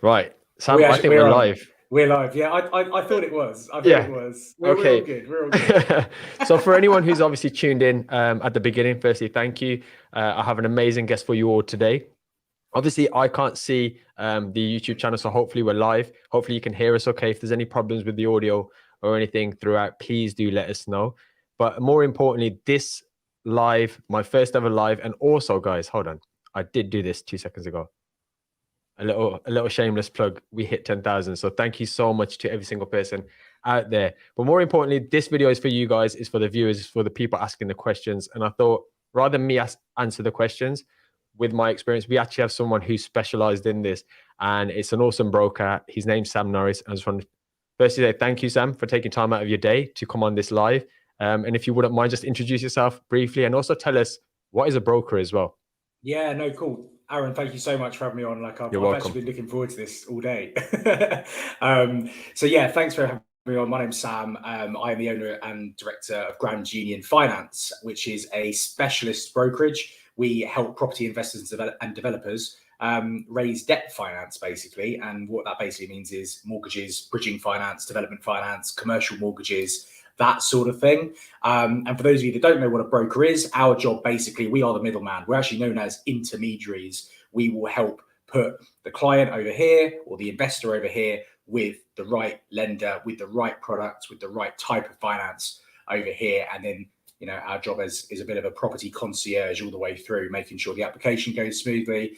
Right. Sam, I think we're on. live. We're live. Yeah, I thought it was. I thought Yeah. it was. We're all Okay. good. We're all good. So for anyone who's obviously tuned in at the beginning, firstly, thank you. I have an amazing guest for you all today. Obviously, I can't see the YouTube channel, so hopefully we're live. Hopefully you can hear us okay. If there's any problems with the audio or anything throughout, please do let us know. But more importantly, this live, my first ever live, and also, guys, hold on. I did do this 2 seconds ago. A little shameless plug. We hit 10,000. So thank you so much to every single person out there. But more importantly, this video is for you guys, is for the viewers, is for the people asking the questions. And I thought rather than me answer the questions, with my experience, we actually have someone who's specialized in this, and it's an awesome broker. His name's Sam Norris. I just want to firstly say thank you, Sam, for taking time out of your day to come on this live. And if you wouldn't mind, just introduce yourself briefly and also tell us what is a broker as well. Yeah, no, cool. Aaron, thank you so much for having me on. Like You're I've welcome. actually been looking forward to this all day. So yeah, thanks for having me on. My name's Sam. I am the owner and director of Grand Union Finance, which is a specialist brokerage. We help property investors and developers raise debt finance, basically. And what that basically means is mortgages, bridging finance, development finance, commercial mortgages, that sort of thing. And for those of you that don't know what a broker is, our job, basically, we are the middleman. We're actually known as intermediaries. We will help put the client over here or the investor over here with the right lender, with the right products, with the right type of finance over here. And then, you know, our job is a bit of a property concierge all the way through, making sure the application goes smoothly.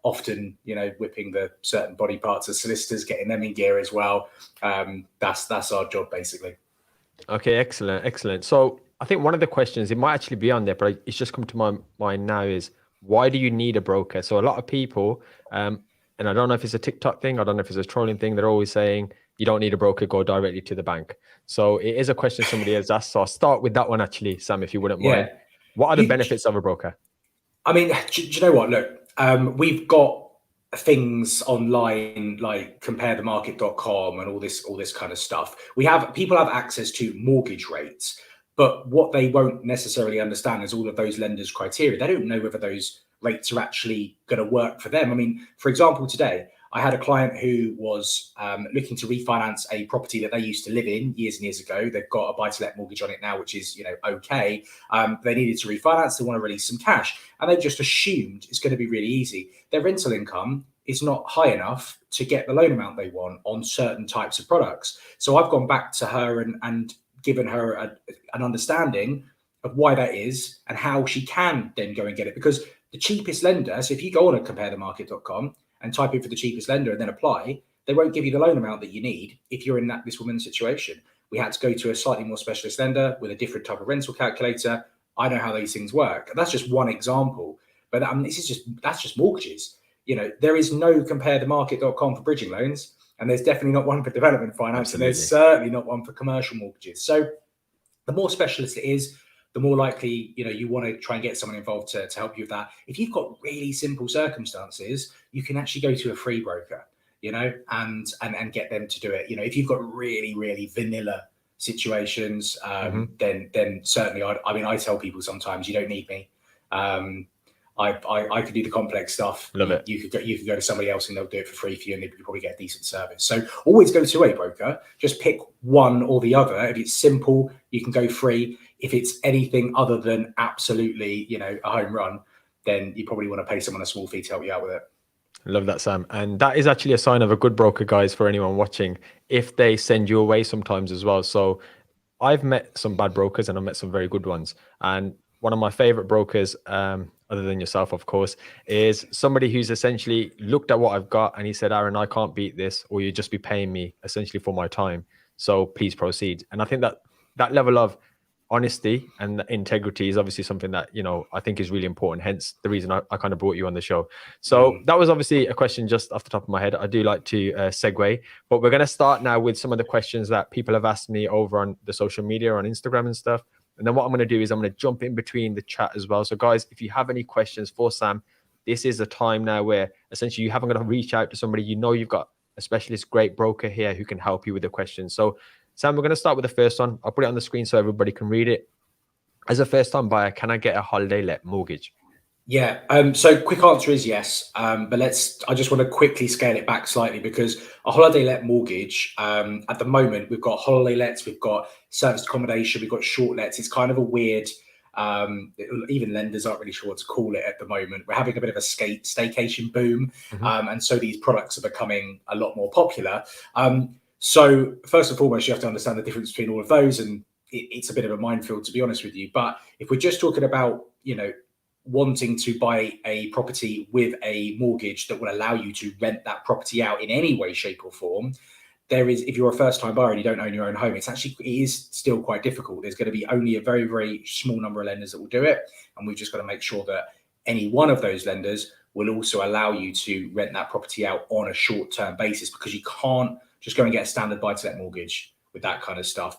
Often, you know, whipping the certain body parts of solicitors, getting them in gear as well. That's our job, basically. Okay, excellent, excellent. So I think one of the questions, it might actually be on there, but it's just come to my mind now, is why do you need a broker? So a lot of people, and I don't know if it's a TikTok thing, I don't know if it's a trolling thing, they're always saying you don't need a broker, go directly to the bank. So it is a question somebody has asked. So I'll start with that one actually, Sam, if you wouldn't mind. Yeah. What are the benefits of a broker? I mean, do you know what? Look, we've got things online like comparethemarket.com and all this kind of stuff. People have access to mortgage rates, but what they won't necessarily understand is all of those lenders' criteria. They don't know whether those rates are actually going to work for them. I mean, for example, today I had a client who was looking to refinance a property that they used to live in years and years ago. They've got a buy-to-let mortgage on it now, which is, you know, okay. They needed to refinance. They want to release some cash, and they just assumed it's going to be really easy. Their rental income is not high enough to get the loan amount they want on certain types of products. So I've gone back to her and given her an understanding of why that is and how she can then go and get it. Because the cheapest lender, so if you go on a comparethemarket.com and type in for the cheapest lender and then apply, they won't give you the loan amount that you need if you're in this woman's situation. We had to go to a slightly more specialist lender with a different type of rental calculator. I know how these things work. That's just one example. But that's just mortgages. You know, there is no comparethemarket.com for bridging loans, and there's definitely not one for development finance, Absolutely. and there's certainly not one for commercial mortgages. So the more specialist it is, the more likely, you know, you want to try and get someone involved to help you with that. If you've got really simple circumstances, you can actually go to a free broker, you know, and get them to do it. You know, if you've got really, really vanilla situations, then certainly I tell people sometimes you don't need me. I could do the complex stuff. Love it. You could go to somebody else and they'll do it for free for you, and you probably get a decent service. So always go to a broker. Just pick one or the other. If it's simple, you can go free. If it's anything other than absolutely, you know, a home run, then you probably want to pay someone a small fee to help you out with it. Love that, Sam. And that is actually a sign of a good broker, guys, for anyone watching, if they send you away sometimes as well. So I've met some bad brokers and I've met some very good ones. And one of my favorite brokers, other than yourself, of course, is somebody who's essentially looked at what I've got and he said, Aaron, I can't beat this, or you'd just be paying me essentially for my time. So please proceed. And I think that level of honesty and integrity is obviously something that, you know, I think is really important. Hence the reason I kind of brought you on the show. So that was obviously a question just off the top of my head. I do like to segue, but we're going to start now with some of the questions that people have asked me over on the social media, on Instagram and stuff. And then what I'm going to do is I'm going to jump in between the chat as well. So guys, if you have any questions for Sam, this is a time now where essentially you haven't got to reach out to somebody. You know, you've got a specialist, great broker here who can help you with the questions. So Sam, we're going to start with the first one. I'll put it on the screen so everybody can read it. As a first-time buyer, can I get a holiday let mortgage? Yeah. So quick answer is yes. But I just want to quickly scale it back slightly, because a holiday let mortgage, at the moment, we've got holiday lets, we've got serviced accommodation, we've got short lets. It's kind of a weird, even lenders aren't really sure what to call it at the moment. We're having a bit of a staycation boom. And so these products are becoming a lot more popular. So first and foremost, you have to understand the difference between all of those. And it's a bit of a minefield, to be honest with you. But if we're just talking about, wanting to buy a property with a mortgage that will allow you to rent that property out in any way, shape, or form, if you're a first-time buyer and you don't own your own home, it is still quite difficult. There's going to be only a very, very small number of lenders that will do it, and we've just got to make sure that any one of those lenders will also allow you to rent that property out on a short-term basis, because you can't just go and get a standard buy-to-let mortgage with that kind of stuff.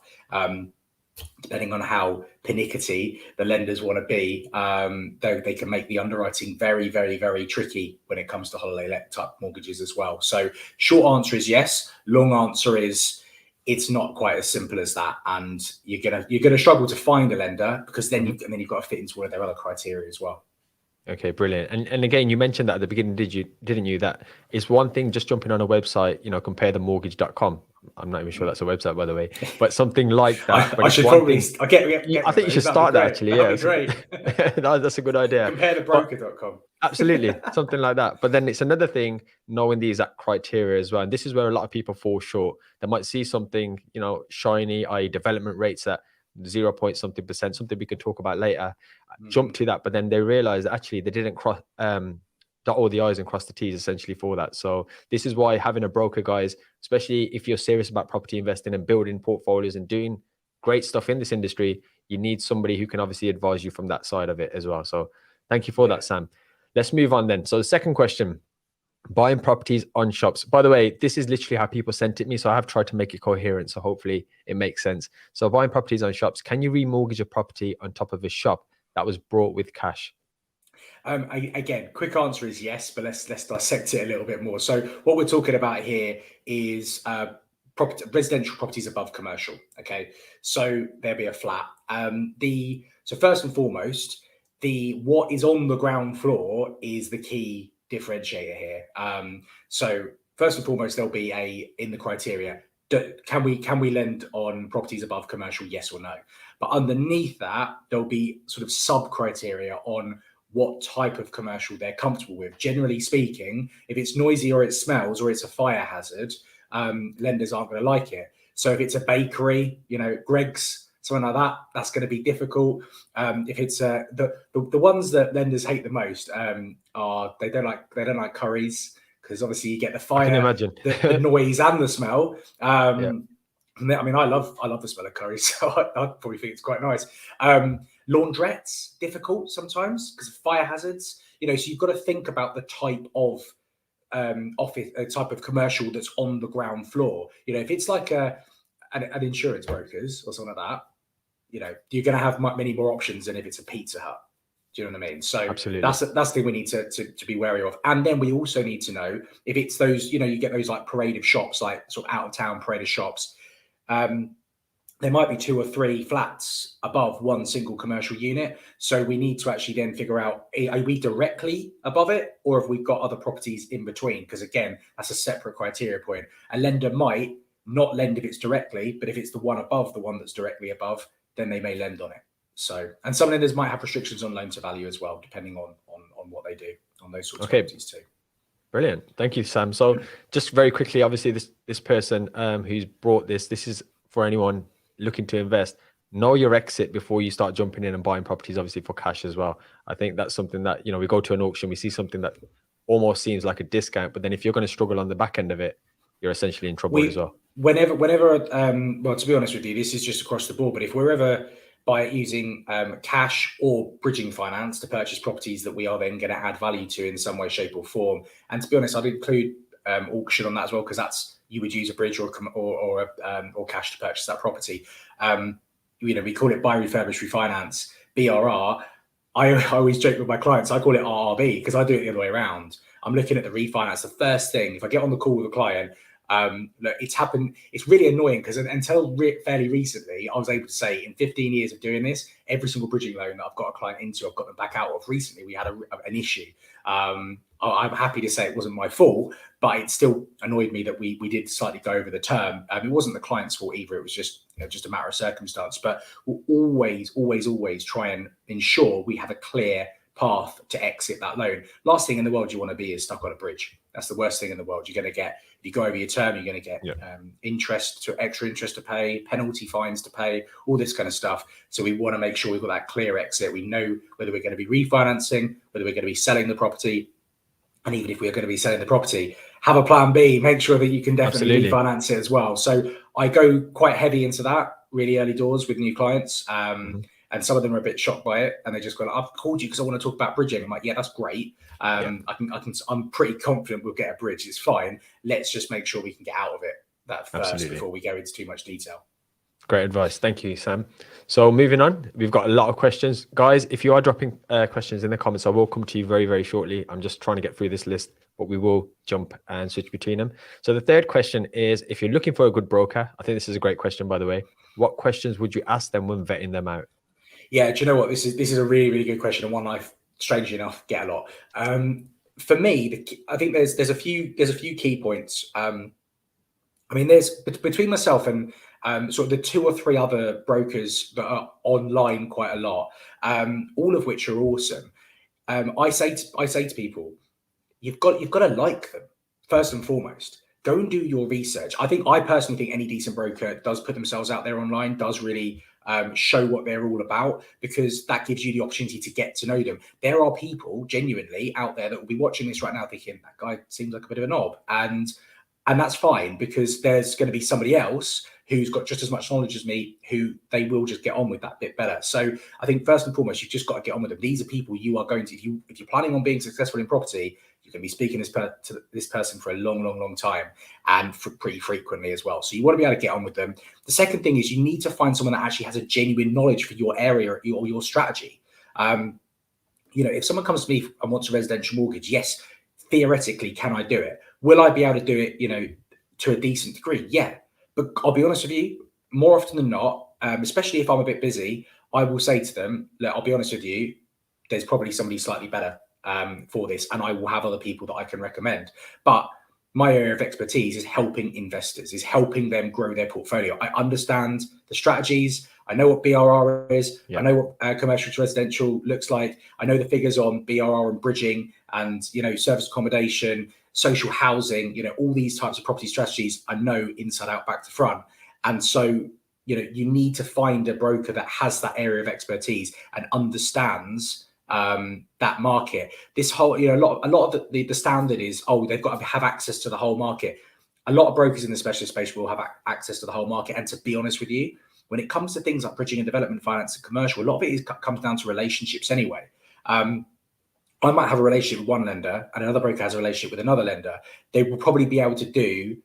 Depending on how pernickety the lenders want to be, they can make the underwriting very, very, very tricky when it comes to holiday let type mortgages as well. So short answer is yes. Long answer is it's not quite as simple as that, and you're gonna struggle to find a lender, because then you've got to fit into one of their other criteria as well. Okay, brilliant. And again, you mentioned that at the beginning, didn't you? That is one thing, just jumping on a website, comparethemortgage.com. I'm not even sure that's a website, by the way, but something like that. I should probably, I think you should start that, actually. Yeah, great. That's a good idea. Comparethebroker.com. Absolutely, something like that. But then it's another thing knowing the exact criteria as well. And this is where a lot of people fall short. They might see something, shiny, i.e. development rates at 0 point something percent, something we could talk about later, jump to that, but then they realize that actually they didn't dot all the I's and cross the T's essentially for that. So this is why having a broker, guys, especially if you're serious about property investing and building portfolios and doing great stuff in this industry, you need somebody who can obviously advise you from that side of it as well. So thank you for that, Sam. Let's move on then. So the second question, buying properties on shops. By the way, this is literally how people sent it me, so I have tried to make it coherent, so hopefully it makes sense. So buying properties on shops, can you remortgage a property on top of a shop that was brought with cash? Again, quick answer is yes, but let's dissect it a little bit more. So what we're talking about here is residential properties above commercial. Okay, so there'll be a flat. So first and foremost, what is on the ground floor is the key differentiator here. So first and foremost, there'll be in the criteria. Can we lend on properties above commercial? Yes or no. But underneath that, there'll be sort of sub criteria on what type of commercial they're comfortable with. Generally speaking, if it's noisy or it smells or it's a fire hazard, lenders aren't going to like it. So if it's a bakery, Greg's, something like that, that's going to be difficult. If it's the ones that lenders hate the most are they don't like curries, because obviously you get the fire, I can imagine. the noise and the smell. I mean, I love the smell of curry, so I probably think it's quite nice. Laundrettes, difficult sometimes because of fire hazards. So you've got to think about the type of office, type of commercial that's on the ground floor. If it's like an insurance brokers or something like that, you're going to have many more options than if it's a Pizza Hut. Do you know what I mean? So absolutely, that's the thing we need to be wary of. And then we also need to know if it's those, you get those like parade of shops, like sort of out of town parade of shops. There might be 2 or 3 flats above one single commercial unit. So we need to actually then figure out, are we directly above it, or have we got other properties in between? Because again, that's a separate criteria point. A lender might not lend if it's directly, but if it's the one above the one that's directly above, then they may lend on it. So, and some lenders might have restrictions on loan to value as well, depending on what they do on those sorts of properties too. Brilliant. Thank you, Sam. So just very quickly, obviously this person who's brought this is for anyone looking to invest. Know your exit before you start jumping in and buying properties, obviously for cash as well. I think that's something that, we go to an auction, we see something that almost seems like a discount, but then if you're going to struggle on the back end of it, you're essentially in trouble as well. Whenever, well, to be honest with you, this is just across the board, but if we're ever using cash or bridging finance to purchase properties that we are then going to add value to in some way, shape or form, and to be honest, I'd include auction on that as well, because that's, you would use a bridge or cash to purchase that property. We call it buy, refurbish, refinance, BRR. I always joke with my clients, I call it RRB because I do it the other way around. I'm looking at the refinance. The first thing, if I get on the call with a client, Look, it's happened. It's really annoying because until fairly recently, I was able to say in 15 years of doing this, every single bridging loan that I've got a client into, I've got them back out of. Recently, we had an issue. I'm happy to say it wasn't my fault, but it still annoyed me that we did slightly go over the term. It wasn't the client's fault either. It was just just a matter of circumstance. But we'll always try and ensure we have a clear path to exit that loan. Last thing in the world you want to be is stuck on a bridge. That's the worst thing in the world. You're going to get, if you go over your term, you're going to get extra interest to pay, penalty fines to pay, all this kind of stuff. So we want to make sure we've got that clear exit. We know whether we're going to be refinancing, whether we're going to be selling the property. And even if we're going to be selling the property, have a plan B, make sure that you can definitely refinance it as well. So I go quite heavy into that really early doors with new clients. And some of them are a bit shocked by it, and they just go, "I've called you because I want to talk about bridging." I'm like, "Yeah, that's great. I'm pretty confident we'll get a bridge. It's fine. Let's just make sure we can get out of it that first before we go into too much detail." Great advice. Thank you, Sam. So moving on, we've got a lot of questions. Guys, if you are dropping questions in the comments, I will come to you very, very shortly. I'm just trying to get through this list, but we will jump and switch between them. So the third question is, if you're looking for a good broker, I think this is a great question, by the way, what questions would you ask them when vetting them out? Yeah, do you know what? This is a really, really good question, and one I, strangely enough, get a lot. For me, I think there's a few key points. I mean, there's between myself and sort of the 2 or 3 other brokers that are online quite a lot, all of which are awesome. I say to people, you've got to like them first and foremost. Go and do your research. I personally think any decent broker does put themselves out there online, does really show what they're all about, because that gives you the opportunity to get to know them. There are people genuinely out there that will be watching this right now thinking, that guy seems like a bit of a knob. And that's fine, because there's going to be somebody else who's got just as much knowledge as me, who they will just get on with that bit better. So I think first and foremost, you've just got to get on with them. These are people you are going to, if you're planning on being successful in property, you're going to be speaking to this person for a long time, and pretty frequently as well. So you want to be able to get on with them. The second thing is you need to find someone that actually has a genuine knowledge for your area or your strategy. If someone comes to me and wants a residential mortgage, yes, theoretically, can I do it? Will I be able to do it, to a decent degree? Yeah. But I'll be honest with you, more often than not, especially if I'm a bit busy, I will say to them, look, I'll be honest with you, there's probably somebody slightly better for this, and I will have other people that I can recommend. But my area of expertise is helping investors, is helping them grow their portfolio. I understand the strategies. I know what BRR is. I know what commercial to residential looks like. I know the figures on BRR and bridging and, service accommodation, social housing, all these types of property strategies I know inside out, back to front. And so, you need to find a broker that has that area of expertise and understands that market. This whole, a lot of the standard is, they've got to have access to the whole market. A lot of brokers in the specialist space will have access to the whole market. And to be honest with you, when it comes to things like bridging and development finance and commercial, a lot of it comes down to relationships anyway. I might have a relationship with one lender and another broker has a relationship with another lender. They will probably be able to do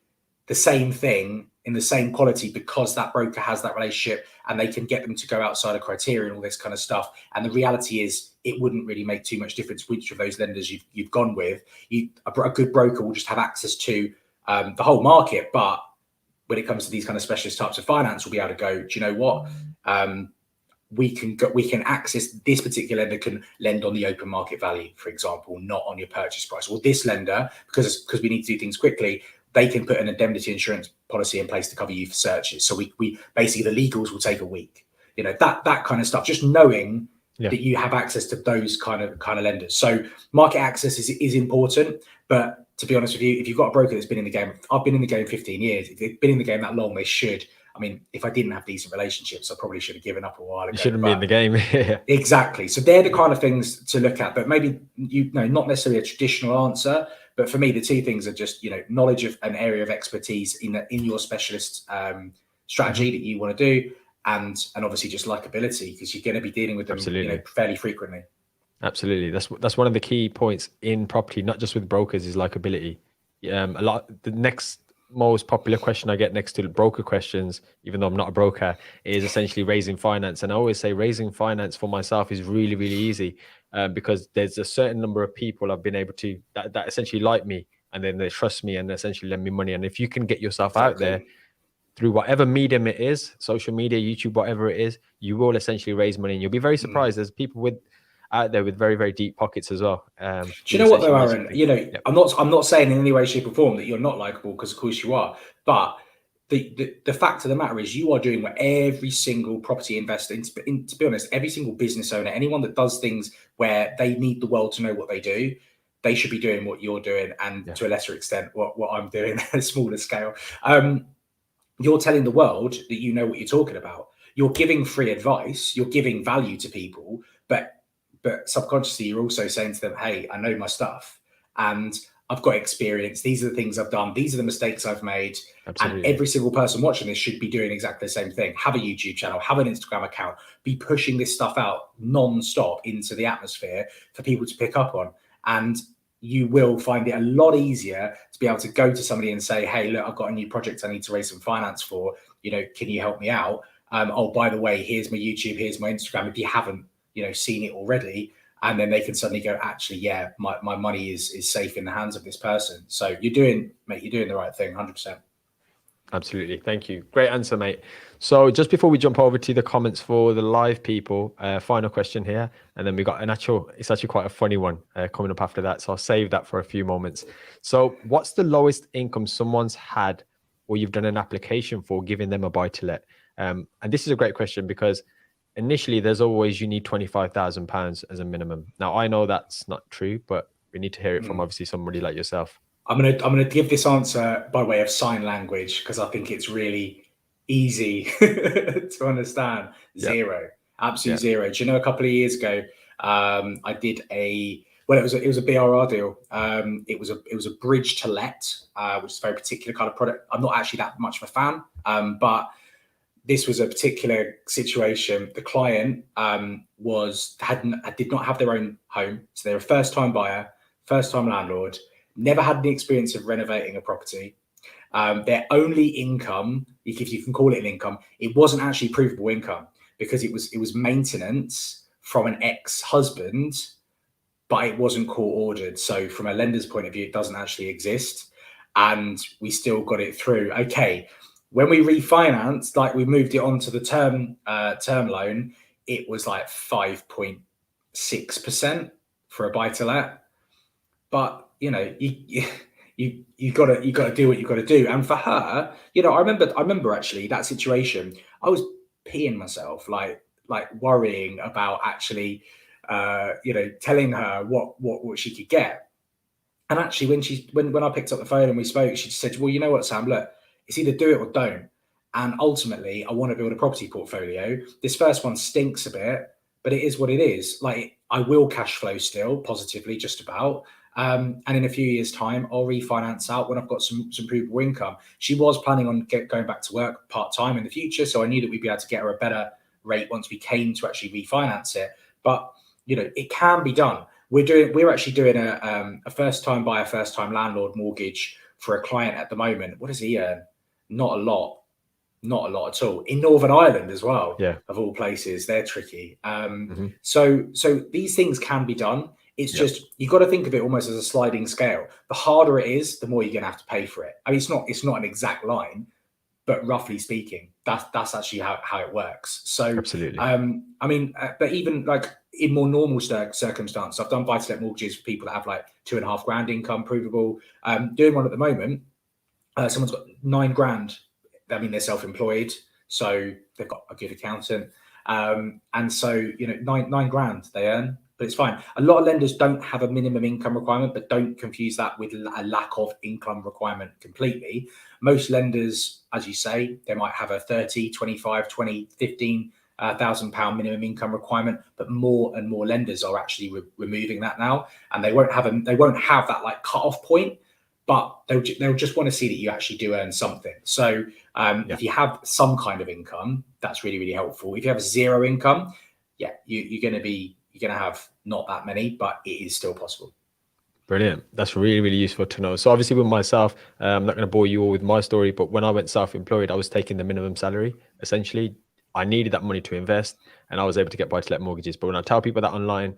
the same thing in the same quality because that broker has that relationship, and they can get them to go outside of criteria and all this kind of stuff. And the reality is, it wouldn't really make too much difference which of those lenders you've gone with. A good broker will just have access to the whole market. But when it comes to these kind of specialist types of finance, we'll be able to go, do you know what? We can access this particular lender, can lend on the open market value, for example, not on your purchase price. Or this lender, because we need to do things quickly, they can put an indemnity insurance policy in place to cover you for searches. So we basically, the legals will take a week. That kind of stuff. Just knowing that you have access to those kind of lenders. So market access is important. But to be honest with you, if you've got a broker that's been in the game, I've been in the game 15 years. If they've been in the game that long, they should. I mean, if I didn't have decent relationships, I probably should have given up a while ago. You shouldn't be in the game. Exactly. So they're the kind of things to look at. But maybe, not necessarily a traditional answer. But for me, the two things are just, knowledge of an area of expertise in your specialist strategy that you want to do, and obviously just likability, because you're going to be dealing with them fairly frequently. Absolutely. That's one of the key points in property, not just with brokers, is likability. The next most popular question I get next to broker questions, even though I'm not a broker, is essentially raising finance. And I always say raising finance for myself is really, really easy, because there's a certain number of people I've been able to that essentially like me, and then they trust me and essentially lend me money. And if you can get yourself out there through whatever medium it is, social media, YouTube, whatever it is, you will essentially raise money, and you'll be very surprised. There's people out there with very, very deep pockets as well. Do you know what though, Aaron? You know, I'm not saying in any way, shape, or form that you're not likable, because of course you are. But the fact of the matter is, you are doing what every single property investor, to be honest, every single business owner, anyone that does things where they need the world to know what they do, they should be doing what you're doing, and to a lesser extent, what I'm doing at a smaller scale. You're telling the world that you know what you're talking about. You're giving free advice. You're giving value to people, but subconsciously you're also saying to them, hey, I know my stuff and I've got experience. These are the things I've done. These are the mistakes I've made. Absolutely. And every single person watching this should be doing exactly the same thing. Have a YouTube channel, have an Instagram account, be pushing this stuff out non-stop into the atmosphere for people to pick up on. And you will find it a lot easier to be able to go to somebody and say, hey, look, I've got a new project I need to raise some finance for, you know, can you help me out? Oh, by the way, here's my YouTube, here's my Instagram, if you haven't, you know, seen it already. And then they can suddenly go, actually, yeah, my money is safe in the hands of this person. So you're doing the right thing, 100%. Absolutely. Thank you. Great answer, mate. So just before we jump over to the comments for the live people, final question here. And then we got it's actually quite a funny one coming up after that. So I'll save that for a few moments. So what's the lowest income someone's had or you've done an application for giving them a buy to let? And this is a great question because initially there's always, you need £25,000 as a minimum. Now I know that's not true, but we need to hear it from obviously somebody like yourself. I'm gonna give this answer by way of sign language because I think it's really easy to understand. Zero, absolute zero. Do you know, a couple of years ago, I did it was a BRR deal. It was a bridge to let, which is a very particular kind of product. I'm not actually that much of a fan, but this was a particular situation. The client did not have their own home, so they're a first-time buyer, first-time landlord. Never had the experience of renovating a property. Their only income, if you can call it an income, it wasn't actually provable income because it was maintenance from an ex-husband, but it wasn't court ordered. So from a lender's point of view, it doesn't actually exist. And we still got it through. Okay, when we refinanced, like we moved it onto the term loan, it was like 5.6% for a buy-to-let. But you know, you gotta do what you gotta do. And for her, you know, I remember actually that situation. I was peeing myself, like worrying about actually, you know, telling her what she could get. And actually, when I picked up the phone and we spoke, she said, "Well, you know what, Sam? Look, it's either do it or don't. And ultimately, I want to build a property portfolio. This first one stinks a bit, but it is what it is. Like, I will cash flow still positively, just about." And in a few years' time, I'll refinance out when I've got some provable income. She was planning on going back to work part-time in the future, so I knew that we'd be able to get her a better rate once we came to actually refinance it. But you know, it can be done. We're actually doing a first-time buyer, first-time landlord mortgage for a client at the moment. What does he earn? Not a lot at all. In Northern Ireland as well, of all places. They're tricky. So these things can be done. It's just, you've got to think of it almost as a sliding scale. The harder it is, the more you're going to have to pay for it. I mean, it's not an exact line, but roughly speaking, that's actually how it works. So, absolutely. I mean, but even like in more normal circumstances, I've done buy-to-let mortgages for people that have like $2,500 income provable. Doing one at the moment, someone's got $9,000. I mean, they're self-employed, so they've got a good accountant. And so, you know, $9,000 they earn. But it's fine. A lot of lenders don't have a minimum income requirement, but don't confuse that with a lack of income requirement completely. Most lenders, as you say, they might have a 30, 25, 20, 15,000 pound minimum income requirement, but more and more lenders are actually removing that now, and they won't have that like cut-off point, but they'll just want to see that you actually do earn something. So if you have some kind of income, that's really, really helpful. If you have zero income, you're going to have not that many, but it is still possible. Brilliant. That's really, really useful to know. So obviously with myself, I'm not going to bore you all with my story, but when I went self-employed, I was taking the minimum salary. Essentially, I needed that money to invest and I was able to get buy-to-let mortgages. But when I tell people that online,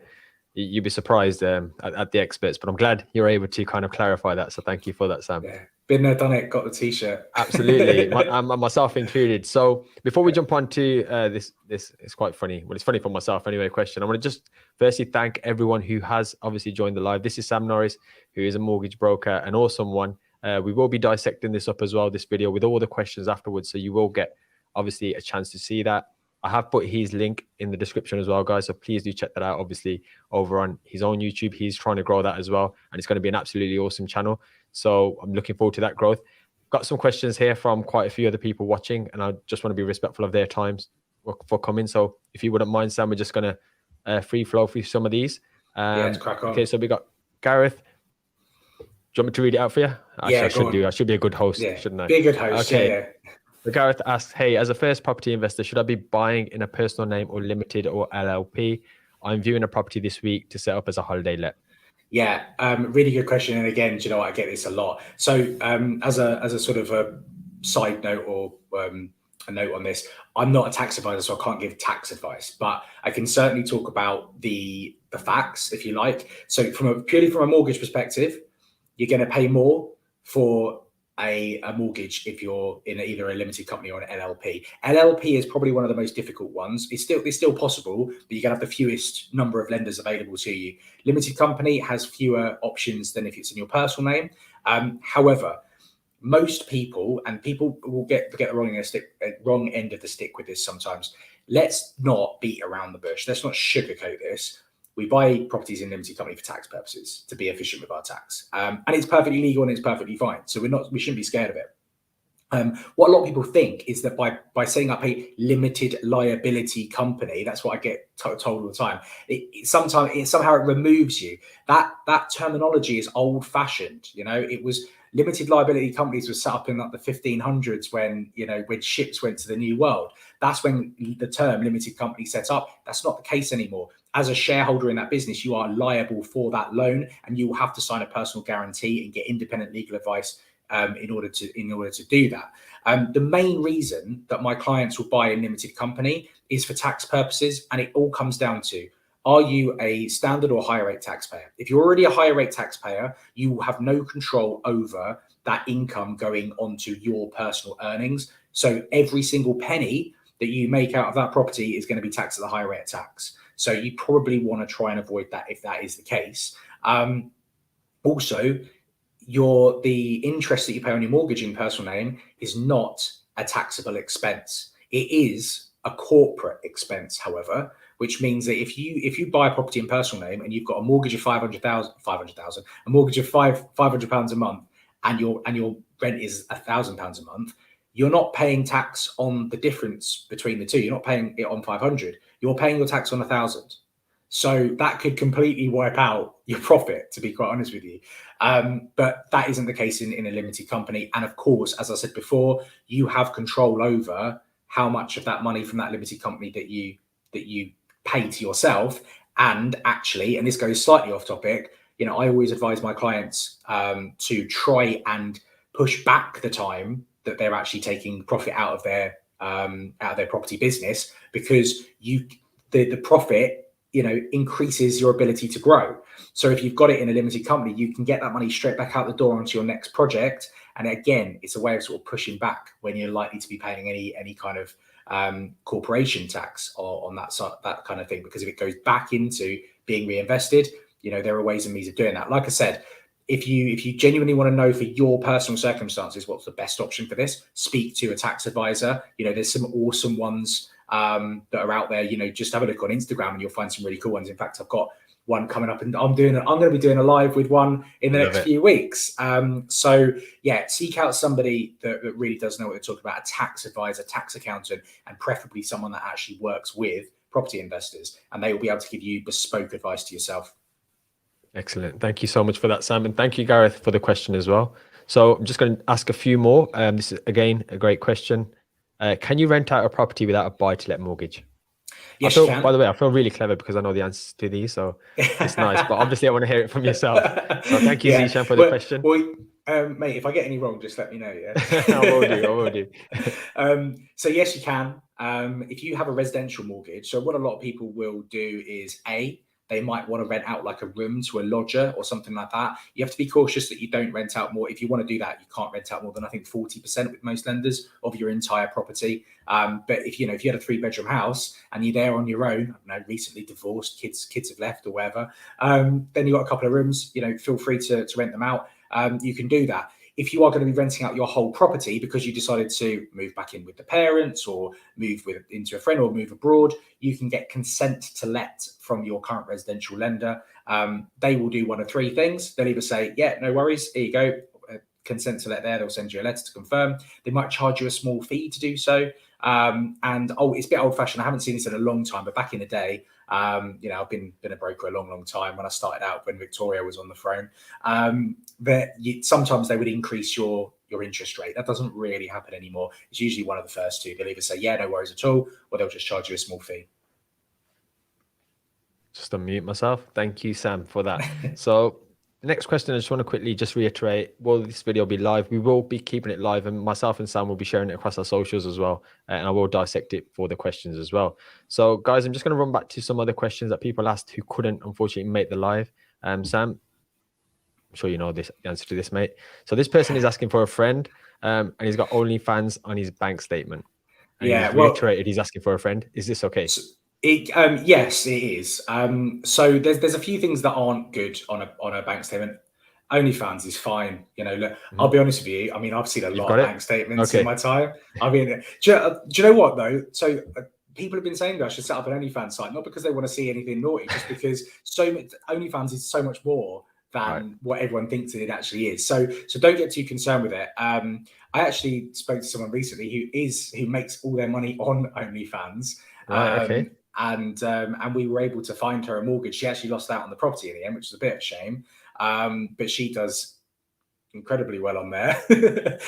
you'd be surprised at the experts. But I'm glad you're able to kind of clarify that. So thank you for that, Sam. Yeah, been there, done it, got the t-shirt. Absolutely, myself included. So before we jump on to this is quite funny. Well, it's funny for myself anyway. Question. I want to just firstly thank everyone who has obviously joined the live. This is Sam Norris, who is a mortgage broker, an awesome one. We will be dissecting this up as well, this video, with all the questions afterwards. So you will get obviously a chance to see that. I have put his link in the description as well, guys. So please do check that out. Obviously, over on his own YouTube, he's trying to grow that as well, and it's going to be an absolutely awesome channel. So I'm looking forward to that growth. Got some questions here from quite a few other people watching, and I just want to be respectful of their times for coming. So if you wouldn't mind, Sam, we're just going to free flow through some of these. Yeah, let's crack on. Okay, so we got Gareth. Do you want me to read it out for you? Yeah, I should do. I should be a good host, shouldn't I? Be a good host. Okay. Yeah. So Gareth asks, hey, as a first property investor, should I be buying in a personal name or limited or LLP? I'm viewing a property this week to set up as a holiday let. Yeah, really good question. And again, do you know what? I get this a lot. So as a sort of a side note or a note on this, I'm not a tax advisor, so I can't give tax advice, but I can certainly talk about the facts, if you like. So purely from a mortgage perspective, you're going to pay more for a mortgage if you're in either a limited company or an LLP. LLP is probably one of the most difficult ones. It's still possible, but you're gonna have the fewest number of lenders available to you. Limited company has fewer options than if it's in your personal name. However, most people, and people will get the wrong end of the stick with this sometimes. Let's not beat around the bush. Let's not sugarcoat this. We buy properties in limited company for tax purposes, to be efficient with our tax. And it's perfectly legal and it's perfectly fine. So we shouldn't be scared of it. What a lot of people think is that by setting up a limited liability company, that's what I get told all the time. Somehow it removes you. That terminology is old fashioned. It was limited liability companies were set up in like the 1500s when ships went to the New World. That's when the term limited company set up. That's not the case anymore. As a shareholder in that business, you are liable for that loan, and you will have to sign a personal guarantee and get independent legal advice in order to do that. The main reason that my clients will buy a limited company is for tax purposes, and it all comes down to, are you a standard or higher rate taxpayer? If you're already a higher rate taxpayer, you will have no control over that income going onto your personal earnings. So every single penny that you make out of that property is going to be taxed at the higher rate of tax. So you probably want to try and avoid that if that is the case. Also, the interest that you pay on your mortgage in personal name is not a taxable expense. It is a corporate expense, however, which means that if you buy a property in personal name and you've got a mortgage of £500,000, a mortgage of £500 a month, and your rent is £1,000 a month, you're not paying tax on the difference between the two. You're not paying it on 500. You're paying your tax on 1,000. So that could completely wipe out your profit, to be quite honest with you. But that isn't the case in a limited company. And of course, as I said before, you have control over how much of that money from that limited company that you pay to yourself. And actually, and this goes slightly off topic, I always advise my clients to try and push back the time that they're actually taking profit out of their property business, because the profit increases your ability to grow. So if you've got it in a limited company, you can get that money straight back out the door onto your next project. And again, it's a way of sort of pushing back when you're likely to be paying any kind of corporation tax or on that kind of thing, because if it goes back into being reinvested, there are ways and means of doing that. Like I said, if you genuinely want to know for your personal circumstances what's the best option for this, speak to a tax advisor. There's some awesome ones that are out there. Just have a look on Instagram and you'll find some really cool ones. In fact, I've got one coming up, and I'm going to be doing a live with one in the next few weeks. So yeah, seek out somebody that really does know what they're talking about, a tax advisor, tax accountant, and preferably someone that actually works with property investors, and they will be able to give you bespoke advice to yourself. Excellent. Thank you so much for that, Sam. And thank you, Gareth, for the question as well. So I'm just going to ask a few more. This is, again, a great question. Can you rent out a property without a buy-to-let mortgage? Yes, you can. By the way, I feel really clever because I know the answers to these, so it's nice. But obviously, I want to hear it from yourself. So thank you, Zishan, for the question. Well, mate, if I get any wrong, just let me know. Yeah, I will do. So yes, you can. If you have a residential mortgage, so what a lot of people will do is they might want to rent out like a room to a lodger or something like that. You have to be cautious that you don't rent out more. If you want to do that, you can't rent out more than I think 40% with most lenders of your entire property. But if you had a 3-bedroom house and you're there on your own, I don't know, recently divorced, kids have left or whatever, then you've got a couple of rooms, feel free to rent them out. You can do that. If you are going to be renting out your whole property because you decided to move back in with the parents or move into a friend or move abroad, you can get consent to let from your current residential lender. They will do one of 3 things. They'll either say, yeah, no worries, here you go, consent to let there. They'll send you a letter to confirm. They might charge you a small fee to do so. It's a bit old fashioned. I haven't seen this in a long time, but back in the day, I've been a broker a long time when I started out, when Victoria was on the throne. Sometimes they would increase your interest rate. That doesn't really happen anymore. It's usually one of the first 2. They'll either say, yeah, no worries at all, or they'll just charge you a small fee. Just unmute myself. Thank you, Sam, for that. So next question, I just want to quickly just reiterate, will this video be live? We will be keeping it live, and myself and Sam will be sharing it across our socials as well. And I will dissect it for the questions as well. So guys, I'm just going to run back to some other questions that people asked who couldn't, unfortunately, make the live. Sam, I'm sure you know the answer to this, mate. So this person is asking for a friend, and he's got OnlyFans on his bank statement. And he's reiterated he's asking for a friend. Is this okay? Yes, it is. So there's a few things that aren't good on a bank statement. OnlyFans is fine. Look, I'll be honest with you. I mean, I've seen a lot of bank statements in my time. I mean, do you know what though? So people have been saying that I should set up an OnlyFans site, not because they want to see anything naughty, just because OnlyFans is so much more than what everyone thinks it actually is. So don't get too concerned with it. I actually spoke to someone recently who makes all their money on OnlyFans. And we were able to find her a mortgage. She actually lost out on the property in the end, which is a bit of a shame. But she does incredibly well on there.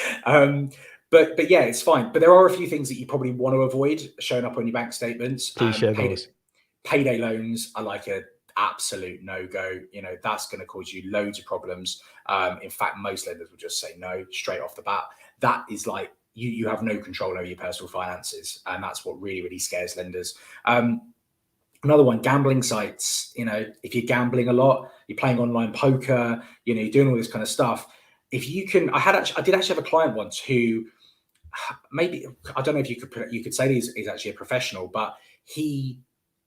But yeah, it's fine. But there are a few things that you probably want to avoid showing up on your bank statements. Please share those. Payday loans are like a absolute no-go. That's going to cause you loads of problems. In fact, most lenders will just say no straight off the bat. That is like, you have no control over your personal finances, and that's what really scares lenders. Another one, gambling sites. If you're gambling a lot, you're playing online poker, you're doing all this kind of stuff. If you can, I did actually have a client once who, maybe, I don't know if you could say he's actually a professional, but he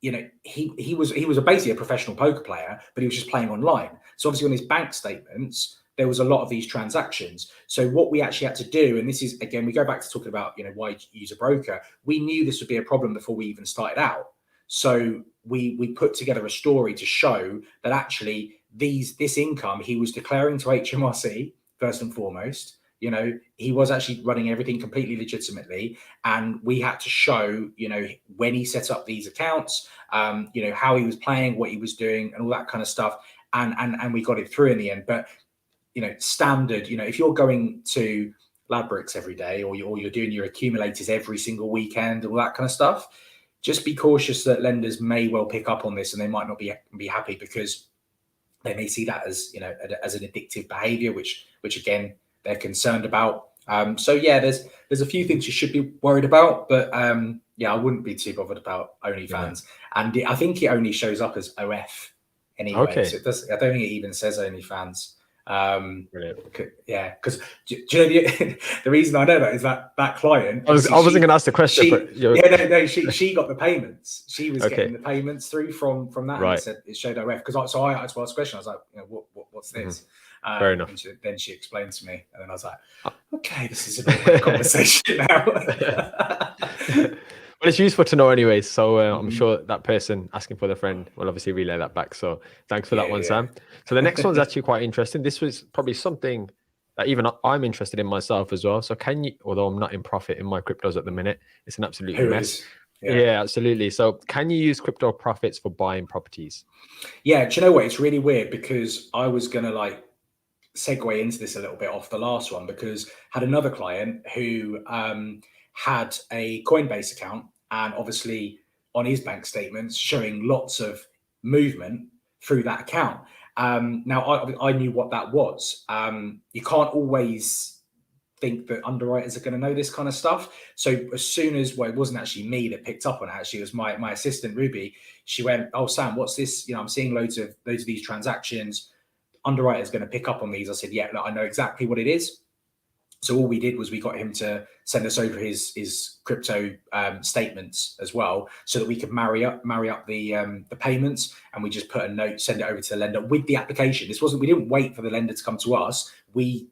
was basically a professional poker player, but he was just playing online. So obviously on his bank statements, there was a lot of these transactions. So what we actually had to do, and this is, again, we go back to talking about, why you use a broker. We knew this would be a problem before we even started out. So we put together a story to show that actually this income he was declaring to HMRC, first and foremost. He was actually running everything completely legitimately. And we had to show, when he set up these accounts, how he was playing, what he was doing, and all that kind of stuff. And we got it through in the end. But standard, if you're going to Ladbrokes every day, or you're doing your accumulators every single weekend, all that kind of stuff, just be cautious that lenders may well pick up on this, and they might not be happy, because they may see that as as an addictive behavior, which again they're concerned about. So yeah, there's a few things you should be worried about, but yeah, I wouldn't be too bothered about OnlyFans. And I think it only shows up as OF anyway. So it does. I don't think it even says OnlyFans. Yeah, because do you know the reason I know that is that client, I wasn't going to ask the question, but she got the payments. She was getting the payments through from that, and it said it showed OF. Because I had to ask a question. I was like, what's this? Fair enough. And then she explained to me, and then I was like, okay, this is a normal conversation now. Well, it's useful to know anyway. So I'm sure that person asking for the friend will obviously relay that back. So thanks for that one, Sam. So the next one's actually quite interesting. This was probably something that even I'm interested in myself as well. So can you, although I'm not in profit in my cryptos at the minute, it's an absolute mess. Yeah, absolutely. So can you use crypto profits for buying properties? Yeah, do you know what? It's really weird, because I was going to segue into this a little bit off the last one, because I had another client who had a Coinbase account, and obviously on his bank statements showing lots of movement through that account. Now I knew what that was. You can't always think that underwriters are going to know this kind of stuff. So as soon as, well, it wasn't actually me that picked up on it, actually, it was my assistant, Ruby. She went, "Oh, Sam, what's this? I'm seeing loads of these transactions. Underwriter's going to pick up on these." I said, "Yeah, look, I know exactly what it is." So all we did was we got him to send us over his crypto statements as well, so that we could marry up the payments, and we just put a note, send it over to the lender with the application. We didn't wait for the lender to come to us. We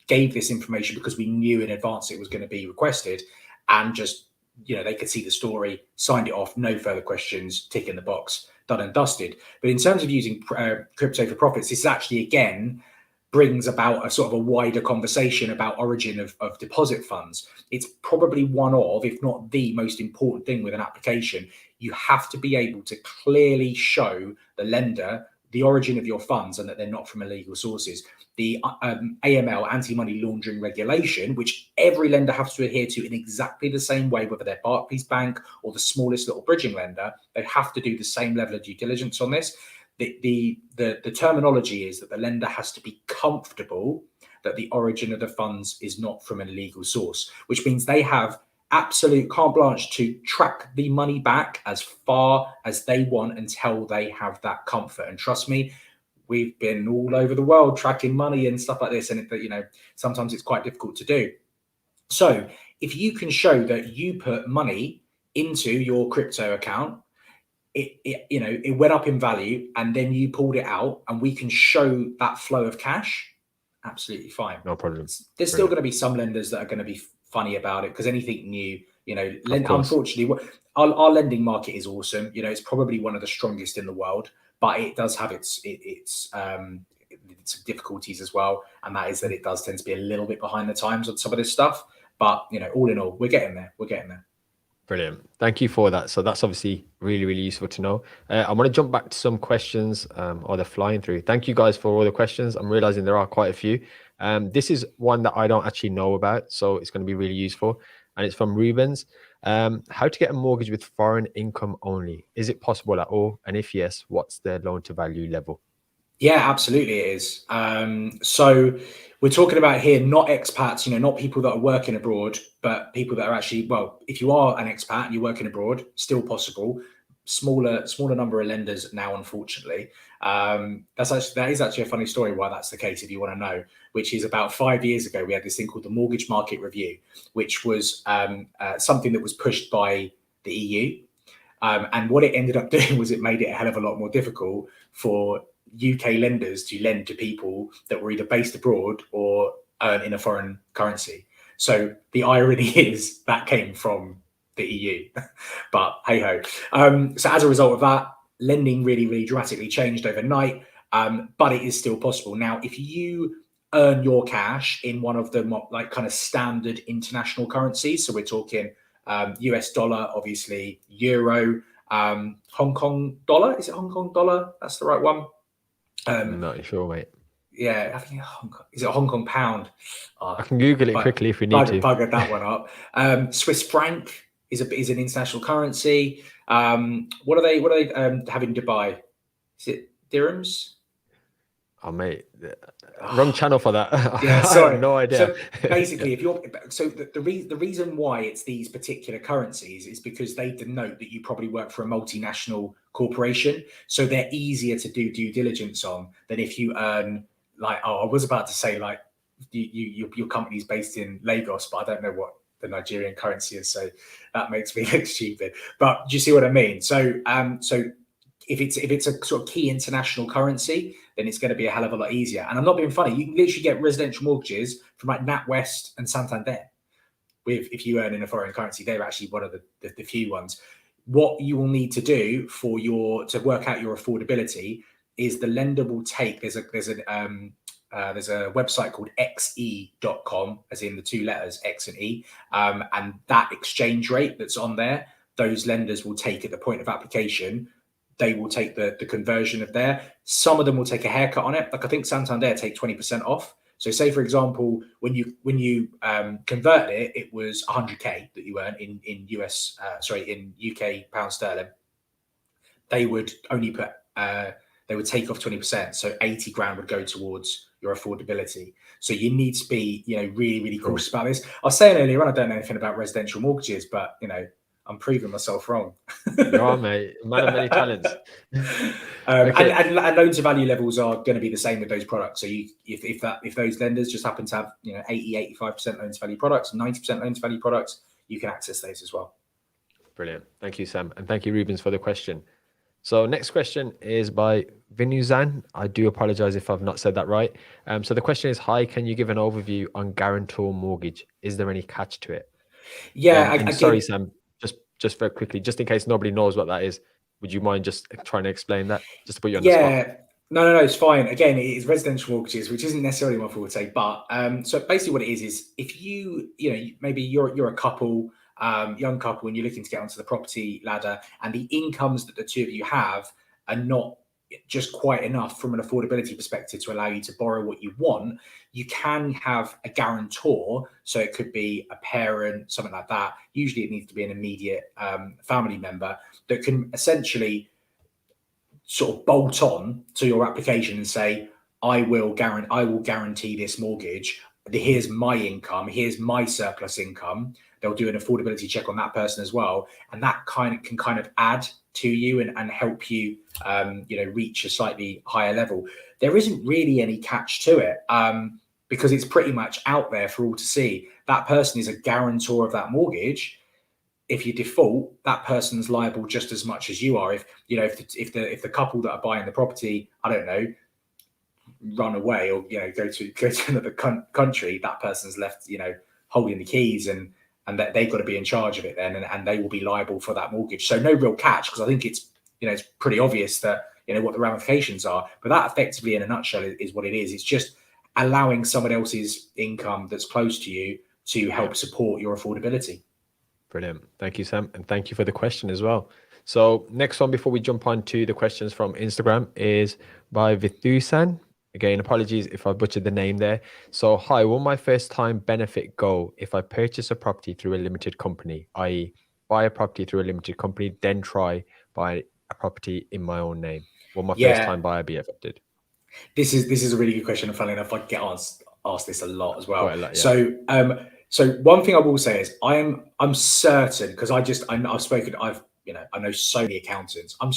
gave this information because we knew in advance it was going to be requested, and just they could see the story, signed it off, no further questions, tick in the box, done and dusted. But in terms of using crypto for profits, this is actually, again, brings about a sort of a wider conversation about origin of deposit funds. It's probably one of, if not the most important thing with an application. You have to be able to clearly show the lender the origin of your funds and that they're not from illegal sources. The AML, anti-money laundering regulation, which every lender has to adhere to in exactly the same way, whether they're Barclays Bank or the smallest little bridging lender, they have to do the same level of due diligence on this. The terminology is that the lender has to be comfortable that the origin of the funds is not from an illegal source, which means they have absolute carte blanche to track the money back as far as they want until they have that comfort. And trust me, we've been all over the world tracking money and stuff like this, and sometimes it's quite difficult to do. So if you can show that you put money into your crypto account, it went up in value, and then you pulled it out, and we can show that flow of cash, absolutely fine. No problem. There's still going to be some lenders that are going to be funny about it, because anything new, unfortunately, our lending market is awesome. It's probably one of the strongest in the world, but it does have its difficulties as well, and that is that it does tend to be a little bit behind the times on some of this stuff. But all in all, we're getting there. Brilliant. Thank you for that. So that's obviously really, really useful to know. I want to jump back to some questions, or they're flying through. Thank you guys for all the questions. I'm realizing there are quite a few. This is one that I don't actually know about, so it's going to be really useful. And it's from Rubens. How to get a mortgage with foreign income only? Is it possible at all? And if yes, what's the loan to value level? Yeah, absolutely it is. So we're talking about here not expats, not people that are working abroad, but people that are actually, well, if you are an expat and you're working abroad, still possible. Smaller number of lenders now, unfortunately. That is actually a funny story why that's the case, if you want to know, which is about 5 years ago, we had this thing called the Mortgage Market Review, which was something that was pushed by the EU. And what it ended up doing was it made it a hell of a lot more difficult for UK lenders to lend to people that were either based abroad or earn in a foreign currency. So the irony is that came from the EU, but hey ho. So as a result of that, lending really, really dramatically changed overnight, but it is still possible. Now, if you earn your cash in one of the kind of standard international currencies, so we're talking US dollar, obviously euro, Hong Kong dollar. Is it Hong Kong dollar? That's the right one. I'm not sure, mate. Yeah, I think Hong Kong. Is it Hong Kong pound? I can Google it quickly if we need to. Buggered that one up. Swiss franc is an international currency. What are they have in Dubai? Is it dirhams? Oh, mate, wrong channel for that. Yeah, sorry. I have no idea. So basically, the reason why it's these particular currencies is because they denote that you probably work for a multinational corporation, so they're easier to do due diligence on than if you earn I was about to say your company's based in Lagos, but I don't know what the Nigerian currency is, so that makes me look stupid. But do you see what I mean? So if it's a sort of key international currency, then it's going to be a hell of a lot easier. And I'm not being funny. You can literally get residential mortgages from NatWest and Santander. If you earn in a foreign currency, they're actually one of the few ones. What you will need to do to work out your affordability is the lender will take, there's a website called xe.com, as in the two letters X and E, and that exchange rate that's on there, those lenders will take at the point of application. They will take the conversion of there. Some of them will take a haircut on it. I think Santander take 20% off. So say, for example, when you converted it, it was 100K that you earn in UK pound sterling. They would only put they would take off 20%. So 80 grand would go towards your affordability. So you need to be, really, really True. cautious about this. I was saying earlier on, I don't know anything about residential mortgages, but I'm proving myself wrong. You are, mate. Man of many talents. And, Okay. and loan to value levels are going to be the same with those products. So if those lenders just happen to have 80-85% loan to value products, 90% loan to value products, you can access those as well. Brilliant. Thank you, Sam. And thank you, Rubens, for the question. So next question is by Vinuzan. I do apologize if I've not said that right. So the question is, hi, can you give an overview on Guarantor mortgage? Is there any catch to it? Yeah, And sorry, Sam, just very quickly, just in case nobody knows what that is, would you mind just trying to explain that, just to put you on the spot? Yeah, no, it's fine. Again, it is residential mortgages, which isn't necessarily my forte, but so basically what it is if maybe you're a couple, young couple, and you're looking to get onto the property ladder, and the incomes that the two of you have are not just quite enough from an affordability perspective to allow you to borrow what you want, you can have a guarantor. So it could be a parent, something like that. Usually it needs to be an immediate family member that can essentially sort of bolt on to your application and say, I will guarantee this mortgage. Here's my income. Here's my surplus income. They'll do an affordability check on that person as well, and that can kind of add to you and help you, reach a slightly higher level. There isn't really any catch to it because it's pretty much out there for all to see. That person is a guarantor of that mortgage. If you default, that person's liable just as much as you are. If the couple that are buying the property, I don't know, run away or go to another country, that person's left holding the keys and that they've got to be in charge of it then, and they will be liable for that mortgage. So no real catch, because I think it's it's pretty obvious that what the ramifications are. But that effectively, in a nutshell, is what it is. It's just allowing someone else's income that's close to you to help support your affordability. Brilliant. Thank you, Sam. And thank you for the question as well. So next one, before we jump on to the questions from Instagram, is by Vithusan. Again, apologies if I butchered the name there. So, hi, will my first time benefit go if I purchase a property through a limited company, i.e. buy a property through a limited company, then try buy a property in my own name? Will my first time buyer be affected? This is a really good question. And funnily enough, I get asked this a lot as well. Quite a lot, yeah. So one thing I will say is I'm certain, because I know so many accountants. I'm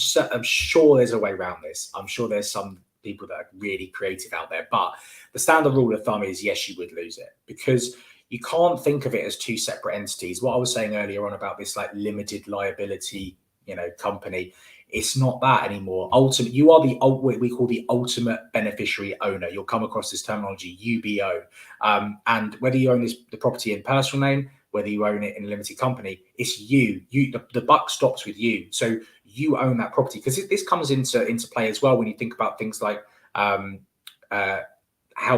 sure there's a way around this. I'm sure there's some people that are really creative out there, but the standard rule of thumb is yes, you would lose it, because you can't think of it as two separate entities. What I was saying earlier on about this like limited liability, company, it's not that anymore. Ultimately, you are what we call the ultimate beneficiary owner. You'll come across this terminology, UBO. And whether you own the property in personal name, whether you own it in a limited company, it's you. The buck stops with you. So you own that property, because this comes into play as well when you think about things like how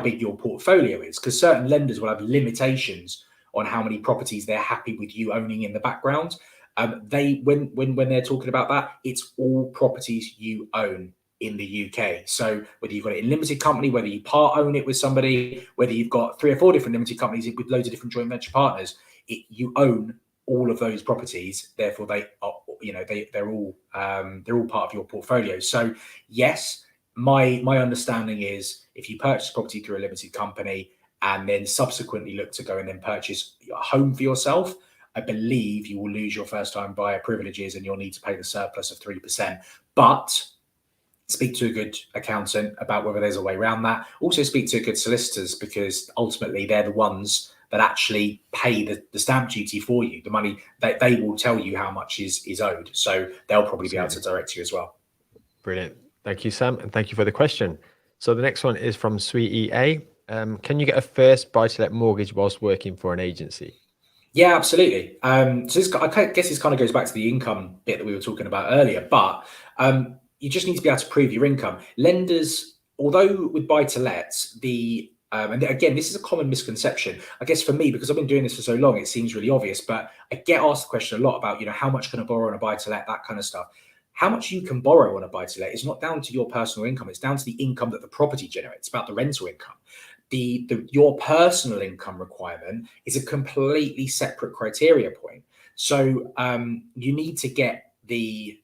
big your portfolio is, because certain lenders will have limitations on how many properties they're happy with you owning in the background. When they're talking about that, it's all properties you own in the UK. So whether you've got it in limited company, whether you part own it with somebody, whether you've got 3 or 4 different limited companies with loads of different joint venture partners, you own all of those properties. Therefore, they are, they're all part of your portfolio. So yes, my understanding is if you purchase property through a limited company and then subsequently look to go and then purchase a home for yourself, I believe you will lose your first time buyer privileges and you'll need to pay the surplus of 3%. But speak to a good accountant about whether there's a way around that. Also speak to good solicitors, because ultimately they're the ones that actually pay the stamp duty for you. The money, they will tell you how much is owed. So they'll probably be able to direct you as well. Brilliant. Thank you, Sam. And thank you for the question. So the next one is from Sweetie A. Can you get a first buy-to-let mortgage whilst working for an agency? Yeah, absolutely. So I guess this kind of goes back to the income bit that we were talking about earlier, but you just need to be able to prove your income. Lenders, although with buy-to-lets, and again, this is a common misconception, I guess for me, because I've been doing this for so long, it seems really obvious, but I get asked the question a lot about, how much can I borrow on a buy-to-let, that kind of stuff. How much you can borrow on a buy-to-let is not down to your personal income. It's down to the income that the property generates. It's about the rental income. Your personal income requirement is a completely separate criteria point. So you need to get the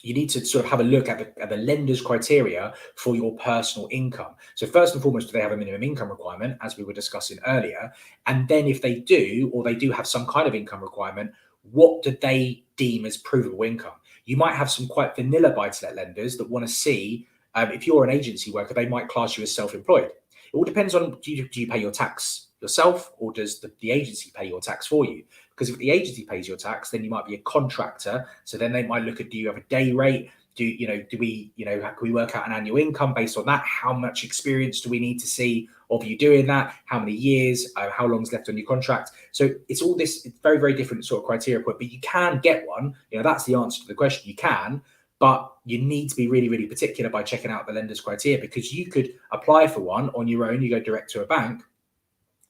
you need to sort of have a look at the lender's criteria for your personal income. So first and foremost, do they have a minimum income requirement, as we were discussing earlier? And then if they do, or they do have some kind of income requirement, what do they deem as provable income? You might have some quite vanilla buy-to-let lenders that want to see, if you're an agency worker, they might class you as self-employed. It all depends on, do you pay your tax yourself, or does the agency pay your tax for you? Because if the agency pays your tax, then you might be a contractor. So then they might look at, do you have a day rate? Can we work out an annual income based on that? How much experience do we need to see of you doing that? How many years? How long's left on your contract? So it's all this, it's very, very different sort of criteria point, but you can get one. That's the answer to the question. You can, but you need to be really, really particular by checking out the lender's criteria, because you could apply for one on your own. You go direct to a bank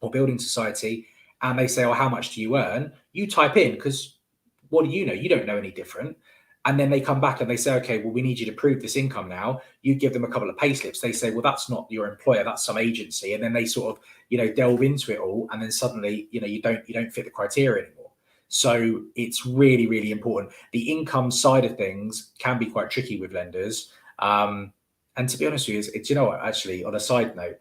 or building society, and they say, oh, how much do you earn? You type in, because what do you know? You don't know any different. And then they come back and they say, okay, well, we need you to prove this income now. You give them a couple of pay slips. They say, well, that's not your employer, that's some agency. And then they sort of, delve into it all. And then suddenly, you don't fit the criteria anymore. So it's really, really important. The income side of things can be quite tricky with lenders. And to be honest with you, actually, on a side note,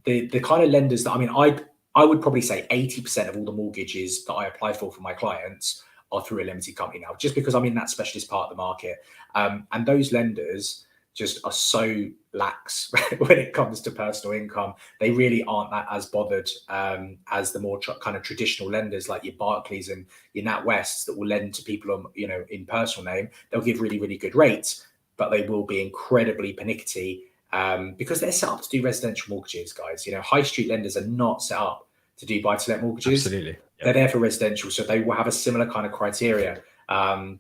the kind of lenders that, I would probably say 80% of all the mortgages that I apply for my clients are through a limited company now, just because I'm in that specialist part of the market. And those lenders just are so lax when it comes to personal income. They really aren't that as bothered as the more kind of traditional lenders like your Barclays and your NatWests that will lend to people on, in personal name. They'll give really, really good rates, but they will be incredibly pernickety because they're set up to do residential mortgages, guys. High street lenders are not set up to do buy-to-let mortgages. Absolutely. Yep. They're there for residential, so they will have a similar kind of criteria,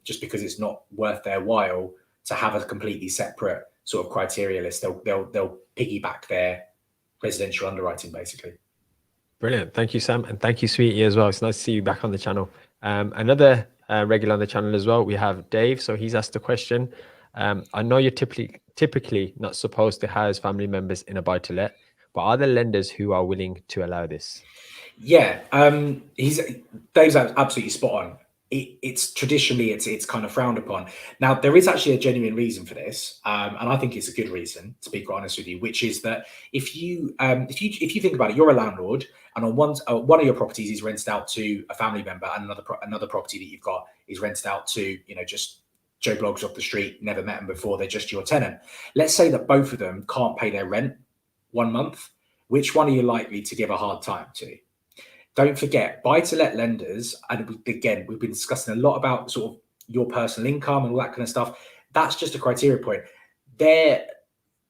just because it's not worth their while to have a completely separate sort of criteria list. They'll piggyback their residential underwriting, basically. Brilliant. Thank you, Sam. And thank you, Sweetie, as well. It's nice to see you back on the channel. Another regular on the channel as well, we have Dave. So he's asked the question. I know you're typically not supposed to house family members in a buy-to-let, but are there lenders who are willing to allow this? Yeah, Dave's absolutely spot on. It's traditionally it's kind of frowned upon. Now there is actually a genuine reason for this, and I think it's a good reason, to be quite honest with you, which is that if you think about it, you're a landlord, and on one of your properties is rented out to a family member, and another property that you've got is rented out to just Joe Bloggs off the street, never met them before, they're just your tenant. Let's say that both of them can't pay their rent 1 month. Which one are you likely to give a hard time to? Don't forget, buy-to-let lenders, and again, we've been discussing a lot about sort of your personal income and all that kind of stuff. That's just a criteria point. Their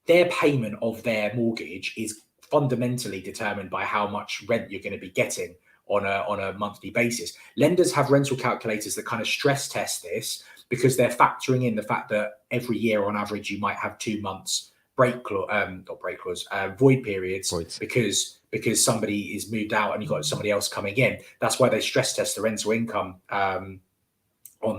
payment of their mortgage is fundamentally determined by how much rent you're going to be getting on a monthly basis. Lenders have rental calculators that kind of stress test this, because they're factoring in the fact that every year on average you might have 2 months void periods. Voids. because somebody is moved out and you've got somebody else coming in. That's why they stress test the rental income on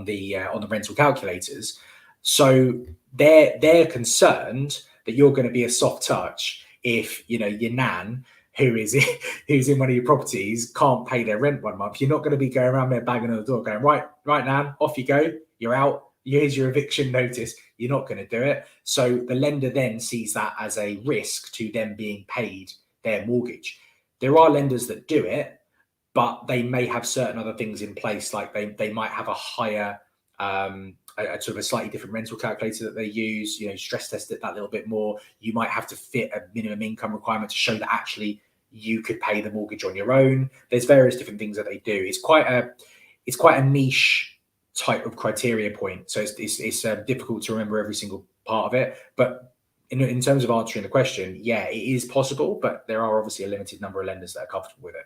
the rental calculators. So they're concerned that you're going to be a soft touch if your nan who's in one of your properties can't pay their rent 1 month. You're not going to be going around there banging on the door going, right nan, off you go, you're out, here's your eviction notice. You're not going to do it. So the lender then sees that as a risk to them being paid their mortgage. There are lenders that do it, but they may have certain other things in place, like they might have a higher a sort of a slightly different rental calculator that they use, stress test it that little bit more. You might have to fit a minimum income requirement to show that actually you could pay the mortgage on your own. There's various different things that they do. It's quite a niche type of criteria point, so it's difficult to remember every single part of it. But in terms of answering the question, yeah, it is possible, but there are obviously a limited number of lenders that are comfortable with it.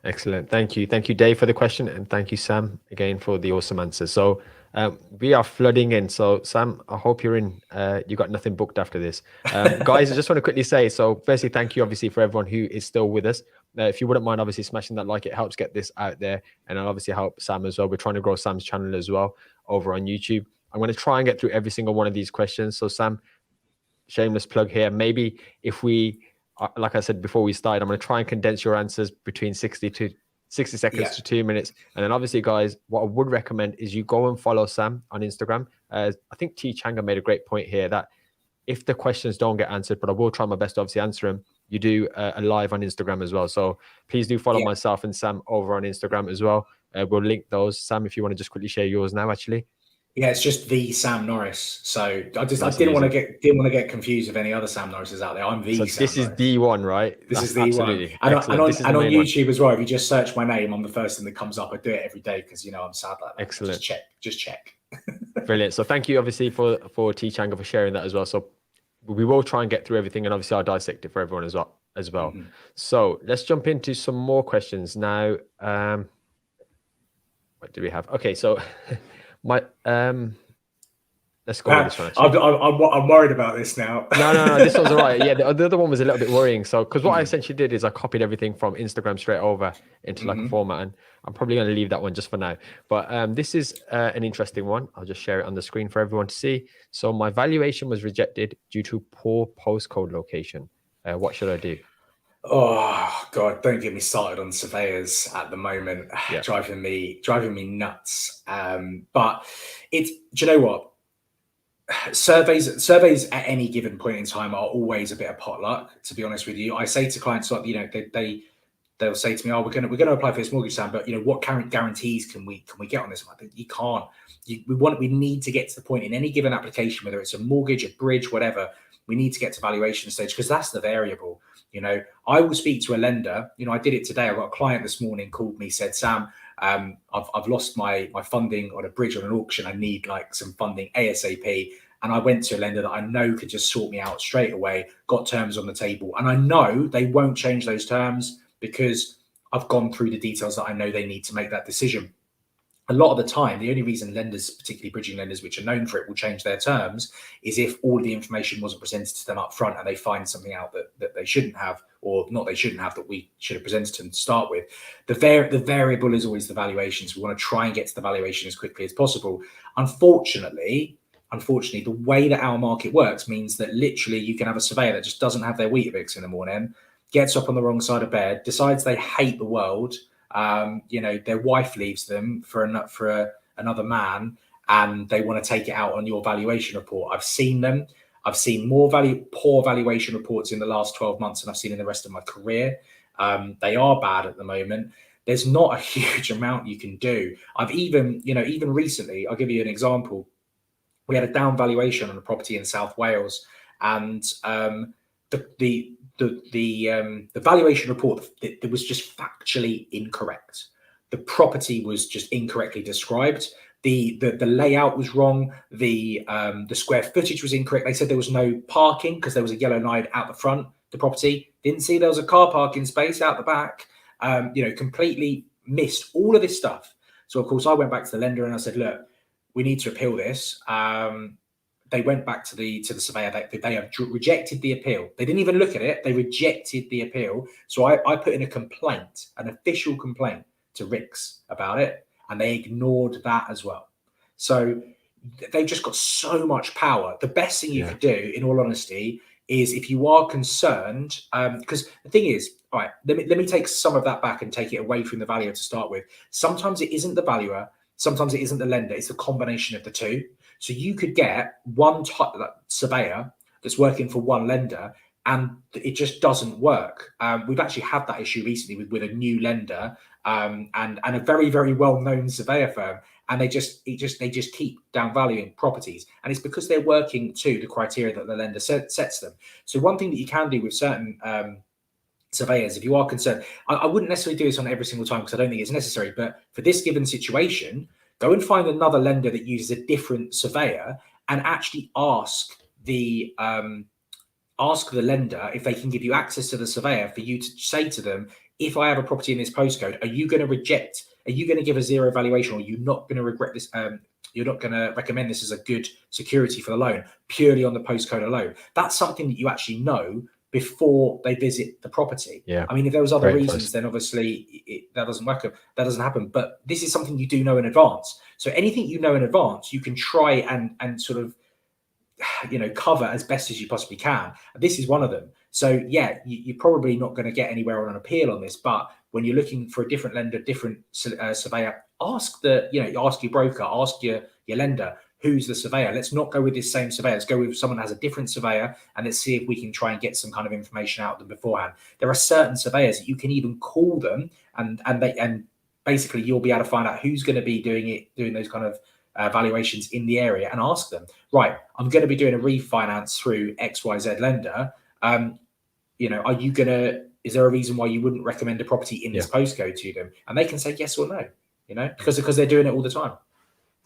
Excellent. Thank you, Dave, for the question, and thank you, Sam, again for the awesome answer. So we are flooding in. So Sam, I hope you're in. You got nothing booked after this, guys. I just want to quickly say, so firstly, thank you obviously for everyone who is still with us. If you wouldn't mind obviously smashing that like, it helps get this out there, and I'll obviously help Sam as well. We're trying to grow Sam's channel as well over on YouTube. I'm going to try and get through every single one of these questions. So Sam, shameless plug here. Maybe if we, like I said before we started, I'm going to try and condense your answers between 60 to 60 seconds Yeah. to 2 minutes. And then obviously, guys, what I would recommend is you go and follow Sam on Instagram. I think T Changa made a great point here that if the questions don't get answered, but I will try my best to obviously answer them, you do a live on Instagram as well. So please do follow myself and Sam over on Instagram as well. We'll link those. Sam, if you want to just quickly share yours now, actually. Yeah, it's just the Sam Norris. So I Nice didn't want to to get confused with any other Sam Norrises out there. I'm the So Sam this is Norris. the one, right? This That's is the one. absolutely And excellent. This is the on main one. YouTube as well. If you just search my name, I'm the first thing that comes up. I do it every day because I'm sad like that. Excellent. Just check. Brilliant. So thank you, obviously, for T Changa for sharing that as well. So we will try and get through everything, and obviously I'll dissect it for everyone as well. Mm-hmm. So let's jump into some more questions now. What do we have? Okay, so my let's go with this one. I'm worried about this now. No, this one's all right. Yeah, the other one was a little bit worrying. So, because what I essentially did is I copied everything from Instagram straight over into like a format, and I'm probably going to leave that one just for now. But this is an interesting one. I'll just share it on the screen for everyone to see. So, my valuation was rejected due to poor postcode location. What should I do? Oh God, don't get me started on surveyors at the moment. Yeah. driving me nuts. But do you know what? Surveys at any given point in time are always a bit of potluck, to be honest with you. I say to clients, like, they'll say to me, "Oh, we're gonna apply for this mortgage, Sam, but what current guarantees can we get on this?" I think you can't. We need to get to the point in any given application, whether it's a mortgage, a bridge, whatever. We need to get to valuation stage because that's the variable. I will speak to a lender. I did it today. I got a client this morning called me, said, "Sam, I've lost my funding on a bridge on an auction. I need like some funding ASAP." And I went to a lender that I know could just sort me out straight away, got terms on the table. And I know they won't change those terms because I've gone through the details that I know they need to make that decision. A lot of the time, the only reason lenders, particularly bridging lenders, which are known for it, will change their terms is if all the information wasn't presented to them up front and they find something out that they shouldn't have, or not they shouldn't have, that we should have presented to them to start with. The variable is always the valuation. So we want to try and get to the valuation as quickly as possible. Unfortunately, the way that our market works means that literally you can have a surveyor that just doesn't have their Weetabix in the morning, gets up on the wrong side of bed, decides they hate the world. Their wife leaves them for another man, and they want to take it out on your valuation report. I've seen them. I've seen more poor valuation reports in the last 12 months than I've seen in the rest of my career. They are bad at the moment. There's not a huge amount you can do. I've even recently, I'll give you an example. We had a down valuation on a property in South Wales, and the valuation report that was just factually incorrect. The property was just incorrectly described. The layout was wrong. The square footage was incorrect. They said there was no parking because there was a yellow line out the front. The property didn't see there was a car parking space out the back. Completely missed all of this stuff. So of course I went back to the lender and I said, "Look, we need to appeal this." They went back to the surveyor. They have rejected the appeal. They didn't even look at it. They rejected the appeal. So I put in a complaint, an official complaint to RICS about it, and they ignored that as well. So they've just got so much power. The best thing you could do, in all honesty, is if you are concerned, because the thing is, all right, let me take some of that back and take it away from the valuer to start with. Sometimes it isn't the valuer. Sometimes it isn't the lender. It's a combination of the two. So you could get one type of surveyor that's working for one lender, and it just doesn't work. We've actually had that issue recently with a new lender and a very, very well-known surveyor firm, and they just keep downvaluing properties, and it's because they're working to the criteria that the lender sets them. So one thing that you can do with certain surveyors, if you are concerned, I wouldn't necessarily do this on every single time because I don't think it's necessary, but for this given situation, go and find another lender that uses a different surveyor and actually ask the lender if they can give you access to the surveyor for you to say to them, "If I have a property in this postcode, are you going to reject? Are you going to give a zero valuation, or are you not going to regret this? You're not going to recommend this as a good security for the loan purely on the postcode alone?" That's something that you actually know before they visit the property. Yeah. I mean, if there was other reasons, then obviously that doesn't work. That doesn't happen. But this is something you do know in advance. So anything you know in advance, you can try and sort of, cover as best as you possibly can. This is one of them. So yeah, you're probably not going to get anywhere on an appeal on this, but when you're looking for a different lender, different surveyor, ask ask your broker, ask your lender, who's the surveyor. Let's not go with this same surveyor. Let's go with someone that has a different surveyor, and let's see if we can try and get some kind of information out of them beforehand. There are certain surveyors that you can even call them, and basically you'll be able to find out who's going to be doing those kind of valuations in the area, and ask them, right, I'm going to be doing a refinance through XYZ lender. Is there a reason why you wouldn't recommend a property in this postcode to them? And they can say yes or no, because they're doing it all the time.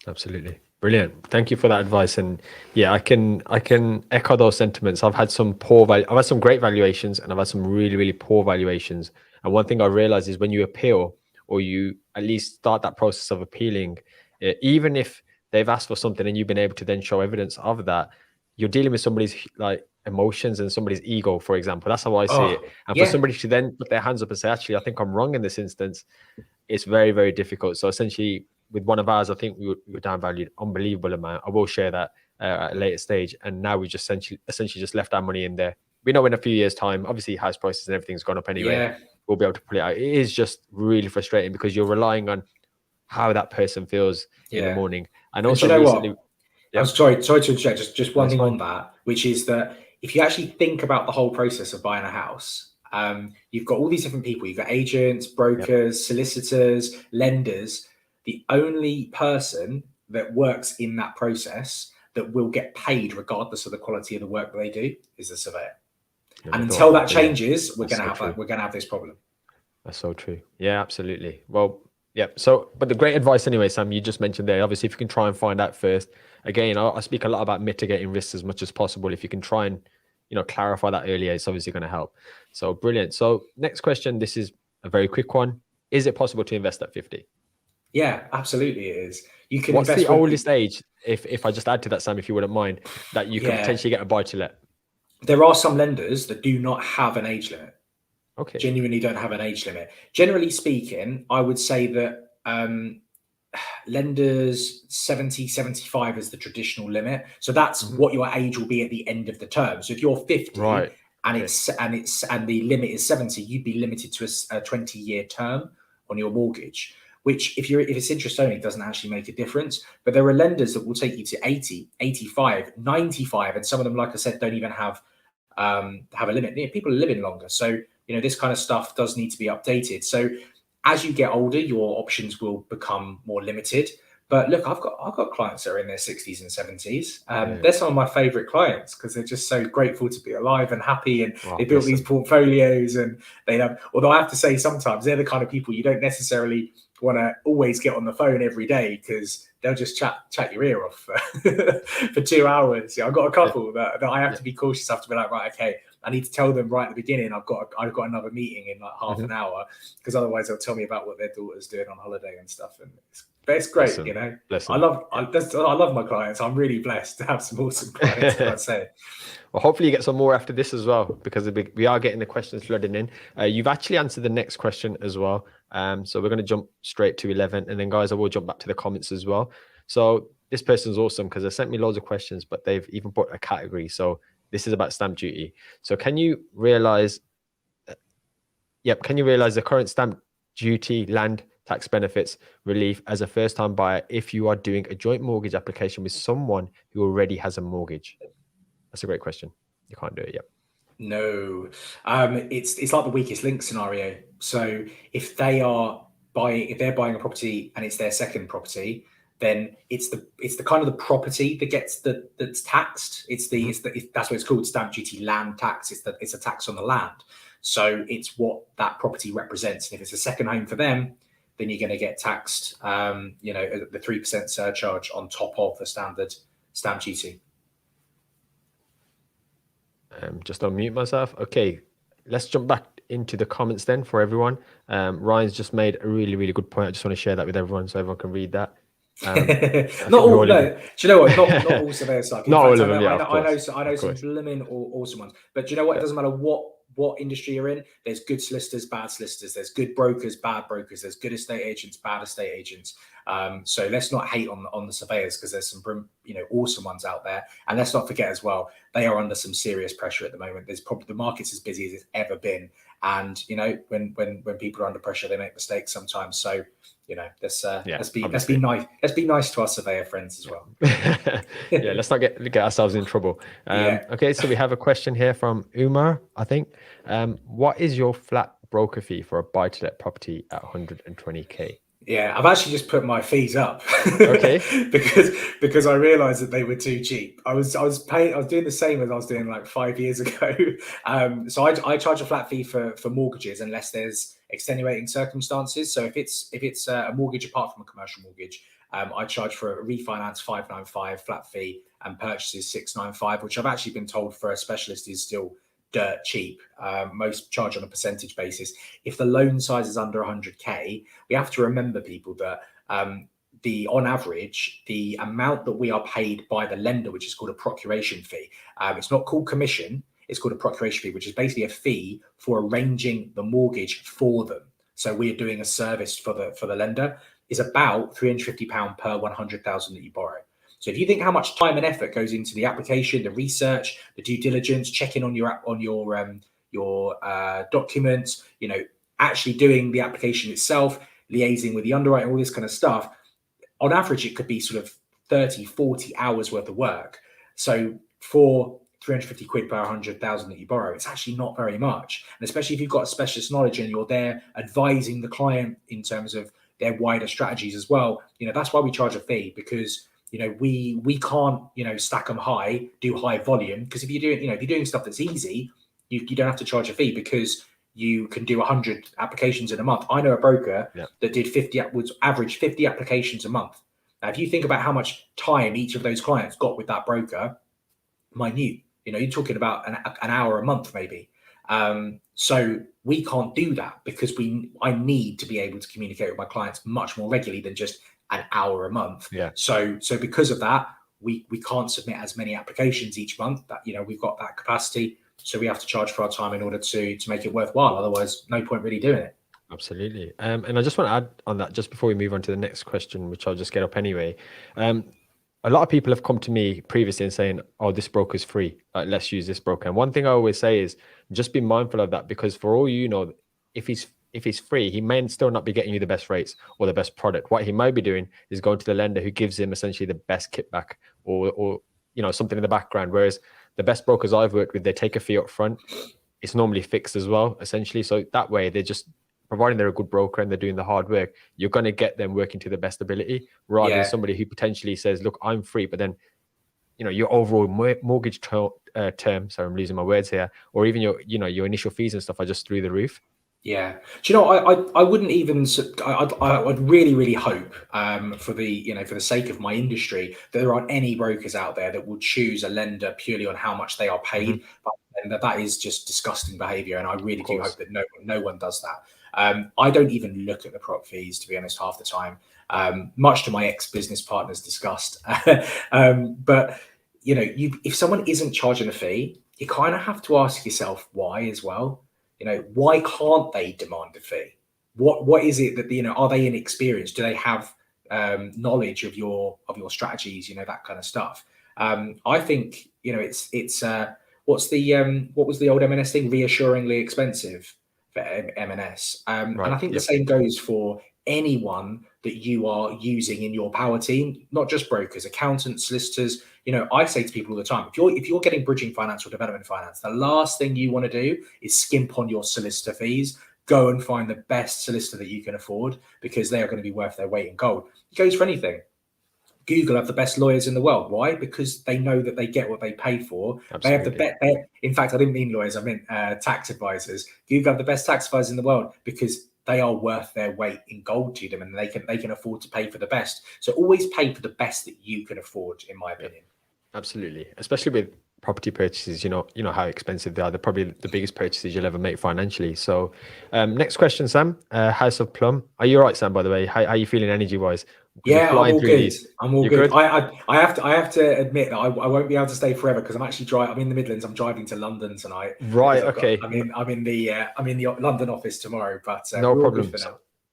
Absolutely. Brilliant. Thank you for that advice. And yeah, I can echo those sentiments. I've had some I've had some great valuations, and I've had some really, really poor valuations. And one thing I realized is when you appeal, or you at least start that process of appealing, even if they've asked for something and you've been able to then show evidence of that, you're dealing with somebody's emotions and somebody's ego, for example. That's how I see it. And for somebody to then put their hands up and say, actually, I think I'm wrong in this instance, it's very, very difficult. So essentially, with one of ours, I think we were downvalued unbelievable amount. I will share that at a later stage. And now we just essentially just left our money in there. We know in a few years' time, obviously house prices and everything's gone up anyway. We'll be able to pull it out. It is just really frustrating because you're relying on how that person feels in the morning. And also, recently, I'm sorry to interject. Just one thing on that, which is that if you actually think about the whole process of buying a house, you've got all these different people. You've got agents, brokers, solicitors, lenders. The only person that works in that process that will get paid regardless of the quality of the work that they do is the surveyor. And until that changes, we're going to have this problem. That's so true. Yeah, absolutely. Well, yeah. So, but the great advice anyway, Sam, you just mentioned there, obviously, if you can try and find out first, again, I speak a lot about mitigating risks as much as possible. If you can try and, clarify that earlier, it's obviously going to help. So brilliant. So next question, this is a very quick one. Is it possible to invest at 50? Yeah, absolutely it is. You can. What's the oldest age, if I just add to that, Sam, if you wouldn't mind, that you can potentially get a buy to let? There are some lenders that do not have an age limit. Okay. Genuinely don't have an age limit. Generally speaking, I would say that lenders 70, 75 is the traditional limit. So that's what your age will be at the end of the term. So if you're 50 and the limit is 70, you'd be limited to a 20-year term on your mortgage, which if it's interest only, doesn't actually make a difference. But there are lenders that will take you to 80, 85, 95, and some of them, like I said, don't even have a limit. People are living longer. So, this kind of stuff does need to be updated. So as you get older, your options will become more limited. But look, I've got clients that are in their 60s and 70s. They're some of my favorite clients because they're just so grateful to be alive and happy, and they built these portfolios, and they have. Although I have to say, sometimes they're the kind of people you don't necessarily want to always get on the phone every day because they'll just chat your ear off for 2 hours. I've got a couple that I have to be cautious. I have to be like, right, okay, I need to tell them right at the beginning I've got another meeting in like half an hour, because otherwise they'll tell me about what their daughter's doing on holiday and stuff. And it's great, I love my clients. I'm really blessed to have some awesome clients, I'd say. Well, hopefully you get some more after this as well, because we are getting the questions flooding in. You've actually answered the next question as well. So we're going to jump straight to 11, and then guys, I will jump back to the comments as well. So this person's awesome because they sent me loads of questions, but they've even put a category. So this is about stamp duty. So can you realize the current stamp duty land tax benefits relief as a first-time buyer if you are doing a joint mortgage application with someone who already has a mortgage? That's a great question. You can't do it yet. No, it's like the weakest link scenario. So if they're buying a property and it's their second property, then it's the kind of the property that that's taxed. That's what it's called, stamp duty land tax. It's a tax on the land. So it's what that property represents. And if it's a second home for them, then you're going to get taxed, the 3% surcharge on top of the standard stamp duty. Just unmute myself. Okay, let's jump back into the comments then for everyone. Ryan's just made a really, really good point. I just want to share that with everyone so everyone can read that. Not all. No, do you know what? Not all surveyors suck. Not all of them. I know some blooming awesome ones. But do you know what? It doesn't matter what industry you're in. There's good solicitors, bad solicitors. There's good brokers, bad brokers. There's good estate agents, bad estate agents. So let's not hate on the surveyors, because there's some awesome ones out there. And let's not forget as well, they are under some serious pressure at the moment. There's probably, the market's as busy as it's ever been, And when people are under pressure, they make mistakes sometimes. So let's be nice. Let's be nice to our surveyor friends as well. Yeah, let's not get ourselves in trouble. Okay, so we have a question here from Umar, I think. What is your flat broker fee for a buy-to-let property at 120k? Yeah, I've actually just put my fees up. Okay. because I realised that they were too cheap. I was doing the same as I was doing like 5 years ago. So I charge a flat fee for mortgages unless there's extenuating circumstances. So if it's a mortgage apart from a commercial mortgage, I charge for a refinance 595 flat fee and purchases 695, which I've actually been told for a specialist is still dirt cheap. Most charge on a percentage basis. If the loan size is under 100k, we have to remember, people, that on average, the amount that we are paid by the lender, which is called a procuration fee, it's not called commission, it's called a procuration fee, which is basically a fee for arranging the mortgage for them. So we're doing a service for the lender, is about £350 per 100,000 that you borrow. So if you think how much time and effort goes into the application, the research, the due diligence, checking on your documents, actually doing the application itself, liaising with the underwriter, all this kind of stuff, on average, it could be sort of 30, 40 hours worth of work. So for 350 quid per 100,000 that you borrow, it's actually not very much. And especially if you've got a specialist knowledge and you're there advising the client in terms of their wider strategies as well, that's why we charge a fee, because we can't stack them high, do high volume, because if you're doing stuff that's easy, you don't have to charge a fee because you can do 100 applications in a month. I know a broker that did 50 applications a month. Now, if you think about how much time each of those clients got with that broker, minute. You're talking about an hour a month maybe. So we can't do that because I need to be able to communicate with my clients much more regularly than just an hour a month. Yeah. So because of that, we can't submit as many applications each month. That we've got that capacity. So we have to charge for our time in order to make it worthwhile. Otherwise, no point really doing it. Absolutely. And I just want to add on that just before we move on to the next question, which I'll just get up anyway. A lot of people have come to me previously and saying, "Oh, this broker's free. Let's use this broker." And one thing I always say is just be mindful of that, because for all you know, if he's free, he may still not be getting you the best rates or the best product. What he might be doing is going to the lender who gives him essentially the best kickback or something in the background. Whereas the best brokers I've worked with, they take a fee up front. It's normally fixed as well, essentially. So that way, they're just providing they're a good broker and they're doing the hard work, you're going to get them working to the best ability, rather than somebody who potentially says, "Look, I'm free," but then your overall mortgage term. Sorry, I'm losing my words here. Or even your initial fees and stuff are just through the roof. Yeah. Do you know, I wouldn't even, I'd really, really hope for the sake of my industry that there aren't any brokers out there that will choose a lender purely on how much they are paid. But that is just disgusting behavior. And I really do hope that no one does that. I don't even look at the prop fees, to be honest, half the time, much to my ex-business partner's disgust. But if someone isn't charging a fee, you kind of have to ask yourself why as well. Why can't they demand a fee? What is it that, are they inexperienced? Do they have knowledge of your strategies, that kind of stuff? I think, it's what was the old M&S thing? Reassuringly expensive for M&S. And I think the same goes for anyone that you are using in your power team, not just brokers, accountants, solicitors. I say to people all the time, if you're getting bridging finance or development finance, the last thing you want to do is skimp on your solicitor fees. Go and find the best solicitor that you can afford, because they are going to be worth their weight in gold. It goes for anything. Google have the best lawyers in the world. Why? Because they know that they get what they pay for. Absolutely. They have the best. In fact, I didn't mean lawyers. I meant tax advisors. Google have the best tax advisors in the world because they are worth their weight in gold to them, and they can afford to pay for the best. So always pay for the best that you can afford, in my opinion. Absolutely, especially with property purchases. You know how expensive they are. They're probably the biggest purchases you'll ever make financially. So, next question, Sam. House of Plum. Are you all right, Sam? By the way, how are you feeling energy wise? Yeah, I'm all good. I'm all good. I have to admit that I won't be able to stay forever, because I'm actually driving. I'm in the Midlands. I'm driving to London tonight. Right. Okay. I'm in the London office tomorrow. But no problem.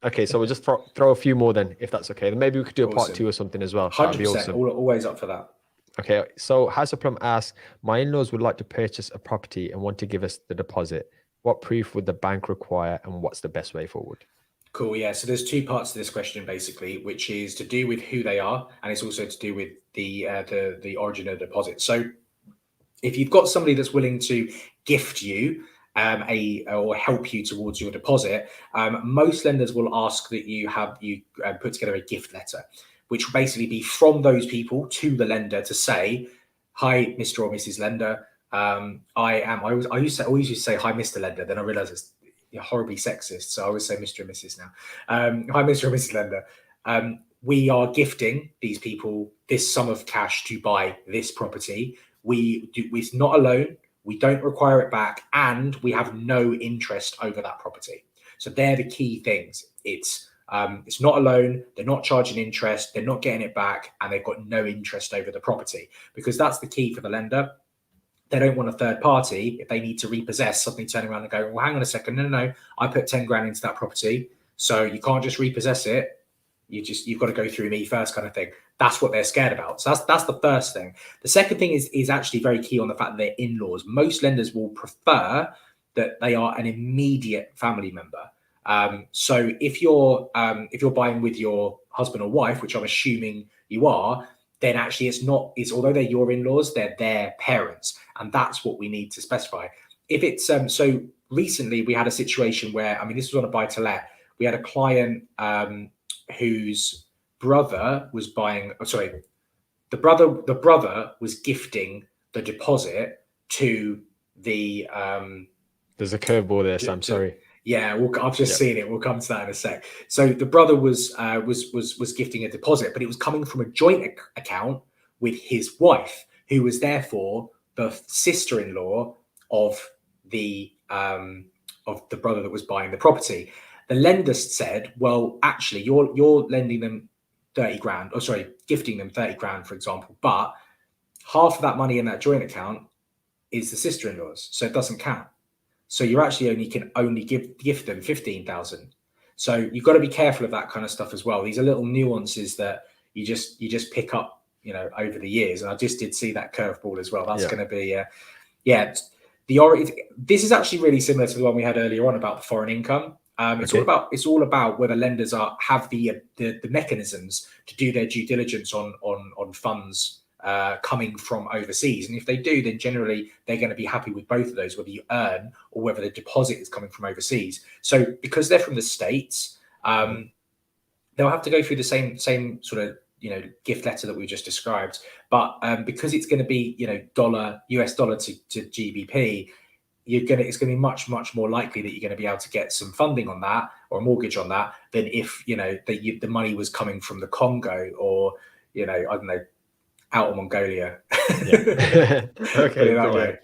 Okay, so we'll just throw a few more then, if that's okay. Then maybe we could do a part 2 or something as well. 100%. That'd be awesome. Always up for that. Okay, so House of Plum asks, my in-laws would like to purchase a property and want to give us the deposit. What proof would the bank require, and what's the best way forward? Cool. Yeah. So there's two parts to this question basically, which is to do with who they are, and it's also to do with the origin of the deposit. So if you've got somebody that's willing to gift you or help you towards your deposit, most lenders will ask that you put together a gift letter, which will basically be from those people to the lender to say, "Hi, Mr. or Mrs. Lender. I used to say hi, Mr. Lender. Then I realized it's horribly sexist, so I always say Mr. and Mrs. now. Hi, Mr. and Mrs. Lender. We are gifting these people this sum of cash to buy this property. It's not a loan. We don't require it back, and we have no interest over that property. So they're the key things. It's not a loan. They're not charging interest. They're not getting it back, and they've got no interest over the property, because that's the key for the lender. They don't want a third party, if they need to repossess, suddenly turning around and going, well, hang on a second. No, I put 10 grand into that property, so you can't just repossess it. You've got to go through me first, kind of thing. That's what they're scared about. So that's the first thing. The second thing is actually very key on the fact that they're in-laws. Most lenders will prefer that they are an immediate family member. So if you're buying with your husband or wife, which I'm assuming you are, then actually it's although they're your in-laws, they're their parents, and that's what we need to specify. If it's so recently we had a situation where, I mean, this was on a buy-to-let. We had a client whose brother was the brother was gifting the deposit to the there's a curveball there, Sam. Sorry. Yeah, I've just seen it. We'll come to that in a sec. So the brother was gifting a deposit, but it was coming from a joint account with his wife, who was therefore the sister-in-law of the brother that was buying the property. The lender said, "Well, actually, you're lending them 30 grand, or sorry, gifting them 30 grand, for example, but half of that money in that joint account is the sister-in-law's, so it doesn't count. So you actually can only gift them 15,000. So you've got to be careful of that kind of stuff as well. These are little nuances that you just pick up, over the years. And I just did see that curveball as well. That's going to be, this is actually really similar to the one we had earlier on about the foreign income. It's all about whether lenders have the mechanisms to do their due diligence on funds coming from overseas, and if they do, then generally they're going to be happy with both of those, whether you earn or whether the deposit is coming from overseas. So because they're from the States, they'll have to go through the same sort of gift letter that we just described, but because it's going to be US dollar to GBP, it's going to be much more likely that you're going to be able to get some funding on that or a mortgage on that than if the money was coming from the Congo or I don't know, out of Mongolia. Okay.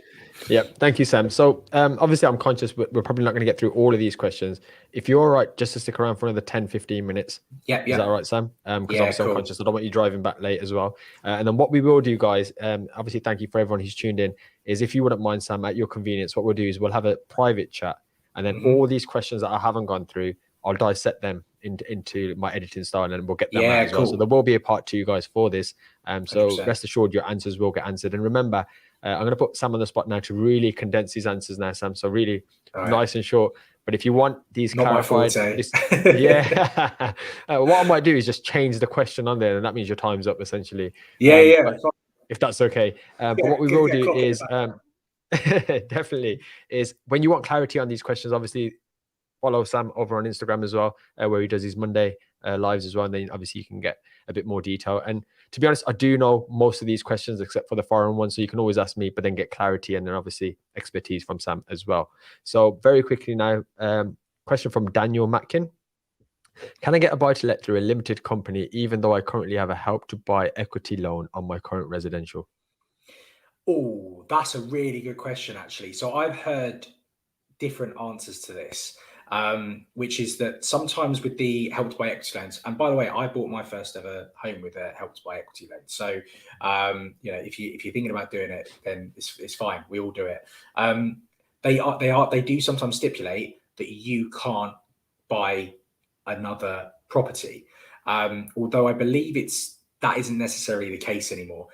Yeah, thank you, Sam. So obviously I'm conscious we're probably not going to get through all of these questions. If you're all right just to stick around for another 10-15 minutes. Is that all right, Sam? Because obviously I'm conscious I don't want you driving back late as well. And then what we will do, guys, obviously thank you for everyone who's tuned in, is if you wouldn't mind, Sam, at your convenience, what we'll do is we'll have a private chat, and then all these questions that I haven't gone through, I'll dissect them into my editing style, and then we'll get them out as well. So there will be a part 2, guys, for this. So 100%. Rest assured your answers will get answered. And remember, I'm going to put Sam on the spot now to really condense these answers now, Sam. So really nice and short. But if you want these clarified, what I might do is just change the question on there, and that means your time's up essentially. If that's okay. But what we will do is definitely is when you want clarity on these questions, obviously follow Sam over on Instagram as well, where he does his Monday lives as well. And then obviously you can get a bit more detail. And to be honest, I do know most of these questions except for the foreign ones. So you can always ask me, but then get clarity and then obviously expertise from Sam as well. So very quickly now, question from Daniel Matkin. Can I get a buy-to-let through a limited company, even though I currently have a help to buy equity loan on my current residential? Oh, that's a really good question, actually. So I've heard different answers to this. Which is that sometimes with the help to buy equity loans, and by the way, I bought my first ever home with a help to buy equity loan. So, if you're thinking about doing it, then it's fine. We all do it. They do sometimes stipulate that you can't buy another property, although I believe that isn't necessarily the case anymore,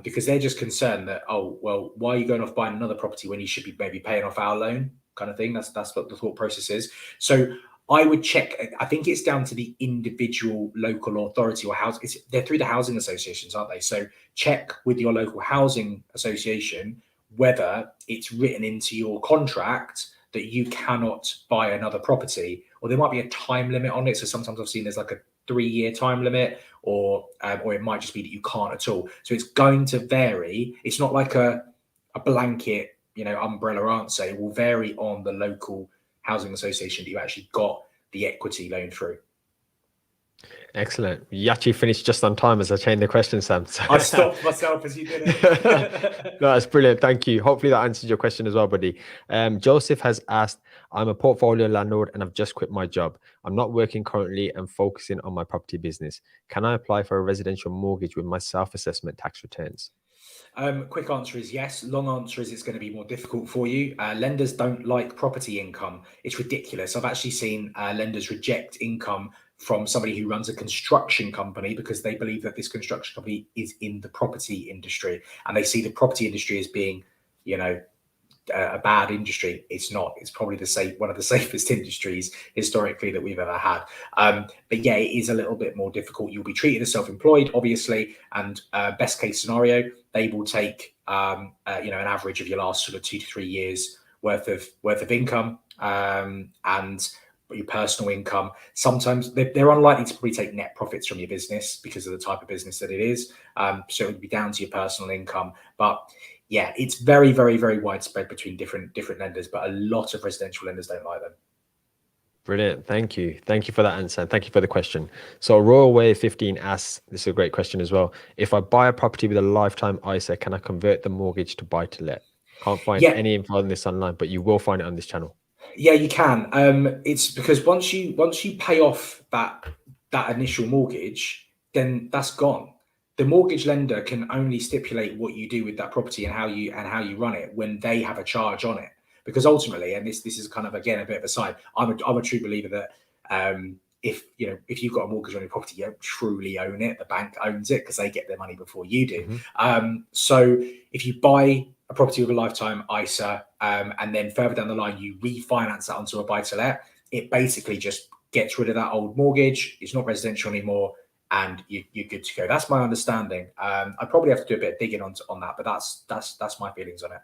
because they're just concerned that, oh, well, why are you going off buying another property when you should be maybe paying off our loan, kind of thing. That's what the thought process is. So I would check. I think it's down to the individual local authority or house. They're through the housing associations, aren't they? So check with your local housing association whether it's written into your contract that you cannot buy another property, or there might be a time limit on it. So sometimes I've seen there's like a 3-year time limit, or it might just be that you can't at all. So it's going to vary. It's not like a blanket, umbrella answer. It will vary on the local housing association that you actually got the equity loan through. Excellent. You actually finished just on time as I changed the question, Sam. So I stopped myself as you did it. No, that's brilliant. Thank you. Hopefully that answers your question as well, buddy. Joseph has asked, I'm a portfolio landlord and I've just quit my job. I'm not working currently and focusing on my property business. Can I apply for a residential mortgage with my self-assessment tax returns? Quick answer is yes. Long answer is it's going to be more difficult for you. Lenders don't like property income. It's ridiculous. I've actually seen lenders reject income from somebody who runs a construction company because they believe that this construction company is in the property industry, and they see the property industry as being, a bad industry. It's not. It's probably one of the safest industries historically that we've ever had. But yeah, it is a little bit more difficult. You'll be treated as self-employed, obviously, and best case scenario, they will take an average of your last sort of 2 to 3 years worth of income, and your personal income. Sometimes they're unlikely to probably take net profits from your business because of the type of business that it is. So it would be down to your personal income, but yeah, it's very, very, very widespread between different lenders, but a lot of residential lenders don't like them. Brilliant. Thank you. Thank you for that answer. Thank you for the question. So Royal Way 15 asks, this is a great question as well. If I buy a property with a lifetime ISA, can I convert the mortgage to buy to let? Can't find any info on this online, but you will find it on this channel. Yeah, you can. It's because once you pay off that initial mortgage, then that's gone. The mortgage lender can only stipulate what you do with that property and how you run it when they have a charge on it. Because ultimately, and this is kind of again a bit of a side, I'm a true believer that if you've got a mortgage on your property, you don't truly own it. The bank owns it because they get their money before you do. So if you buy a property with a lifetime ISA, and then further down the line you refinance that onto a buy-to-let, it basically just gets rid of that old mortgage. It's not residential anymore, and you're good to go. That's my understanding. I probably have to do a bit of digging on that, but that's my feelings on it.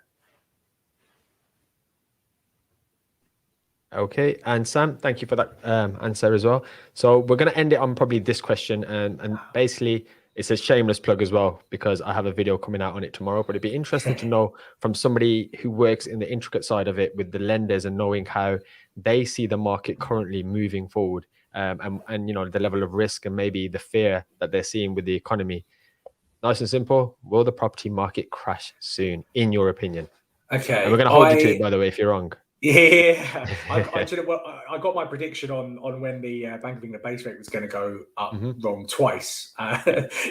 Okay, and Sam, thank you for that answer as well. So we're going to end it on probably this question, and basically it's a shameless plug as well because I have a video coming out on it tomorrow. But it'd be interesting to know from somebody who works in the intricate side of it with the lenders and knowing how they see the market currently moving forward, and the level of risk and maybe the fear that they're seeing with the economy. Nice and simple. Will the property market crash soon, in your opinion? Okay, and we're going to hold you to it, by the way, if you're wrong. Yeah, I got my prediction on when the Bank of England base rate was going to go up wrong twice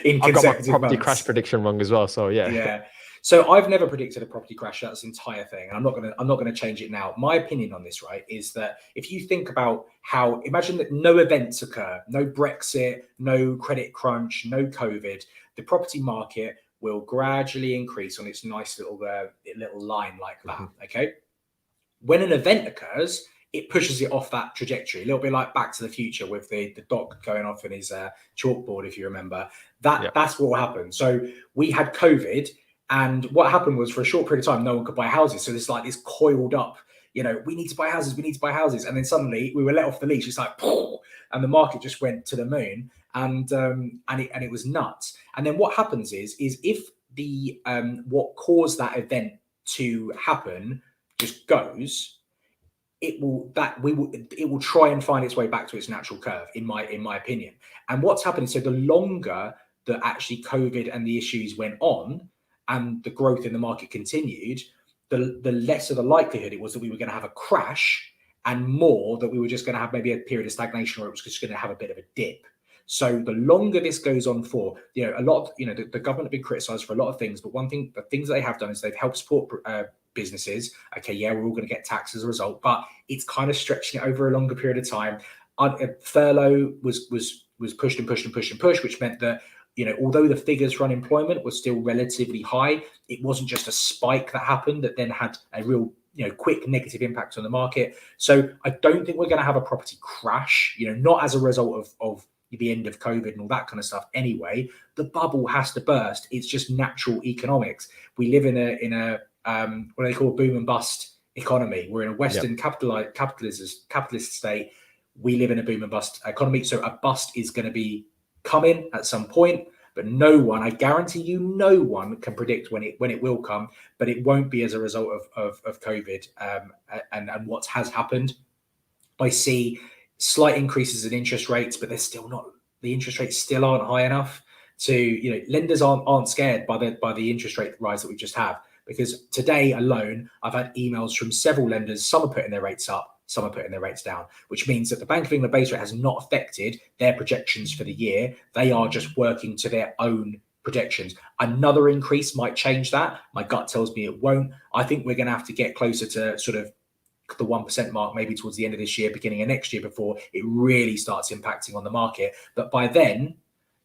in consecutive months. I got my property crash prediction wrong as well. So yeah. Yeah. So I've never predicted a property crash. That's the entire thing, and I'm not gonna change it now. My opinion on this, right, is that if you think about imagine that no events occur, no Brexit, no credit crunch, no COVID, the property market will gradually increase on its nice little line like that. Okay. When an event occurs, it pushes it off that trajectory, a little bit like Back to the Future with the doc going off in his chalkboard, if you remember. That's what will happen. So we had COVID, and what happened was for a short period of time, no one could buy houses. So there's like this coiled up, we need to buy houses. And then suddenly we were let off the leash. It's like, and the market just went to the moon, and it was nuts. And then what happens is if the what caused that event to happen just goes, it will try and find its way back to its natural curve, in my opinion. And what's happening, so the longer that actually COVID and the issues went on and the growth in the market continued, the less of the likelihood it was that we were going to have a crash, and more that we were just going to have maybe a period of stagnation, or it was just going to have a bit of a dip. So the longer this goes on for, a lot of, the government have been criticized for a lot of things, but the things that they have done is they've helped support businesses. Okay, yeah, we're all going to get taxed as a result, but it's kind of stretching it over a longer period of time. Furlough was pushed and pushed and pushed and pushed, which meant that, although the figures for unemployment were still relatively high, it wasn't just a spike that happened that then had a real quick negative impact on the market. So I don't think we're going to have a property crash, not as a result of the end of COVID and all that kind of stuff. Anyway, the bubble has to burst. It's just natural economics. We live in a what they call boom and bust economy. We're in a Western capitalist state. We live in a boom and bust economy. So a bust is going to be coming at some point, but no one, I guarantee you, no one can predict when it will come, but it won't be as a result of COVID and what has happened. I see slight increases in interest rates, but they're still not, the interest rates still aren't high enough to, lenders aren't scared by the interest rate rise that we just have. Because today alone, I've had emails from several lenders. Some are putting their rates up, some are putting their rates down, which means that the Bank of England base rate has not affected their projections for the year. They are just working to their own projections. Another increase might change that. My gut tells me it won't. I think we're going to have to get closer to sort of the 1% mark, maybe towards the end of this year, beginning of next year, before it really starts impacting on the market. But by then,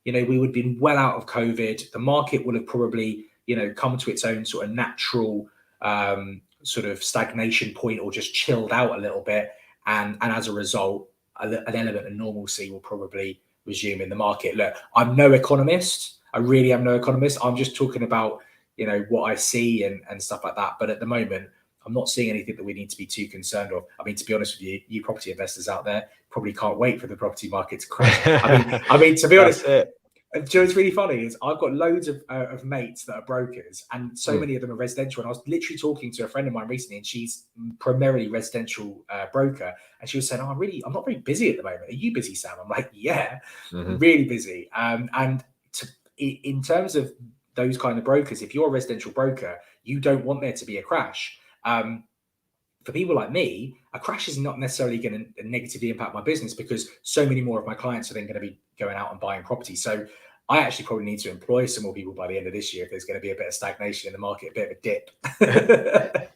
we would have been well out of COVID. The market will have probably come to its own sort of natural sort of stagnation point, or just chilled out a little bit. And as a result, an element of normalcy will probably resume in the market. Look, I'm no economist. I really am no economist. I'm just talking about, what I see and stuff like that. But at the moment, I'm not seeing anything that we need to be too concerned of. I mean, to be honest with you property investors out there probably can't wait for the property market to crash. I mean, to be honest, what's really funny is I've got loads of mates that are brokers, and so many of them are residential. And I was literally talking to a friend of mine recently, and she's primarily residential broker, and she was saying, "Oh, I'm not very busy at the moment. Are you busy, Sam?" I'm like, "Yeah, really busy." In terms of those kind of brokers, if you're a residential broker, you don't want there to be a crash. For people like me, a crash is not necessarily going to negatively impact my business, because so many more of my clients are then going to be going out and buying property. So I actually probably need to employ some more people by the end of this year if there's going to be a bit of stagnation in the market, a bit of a dip.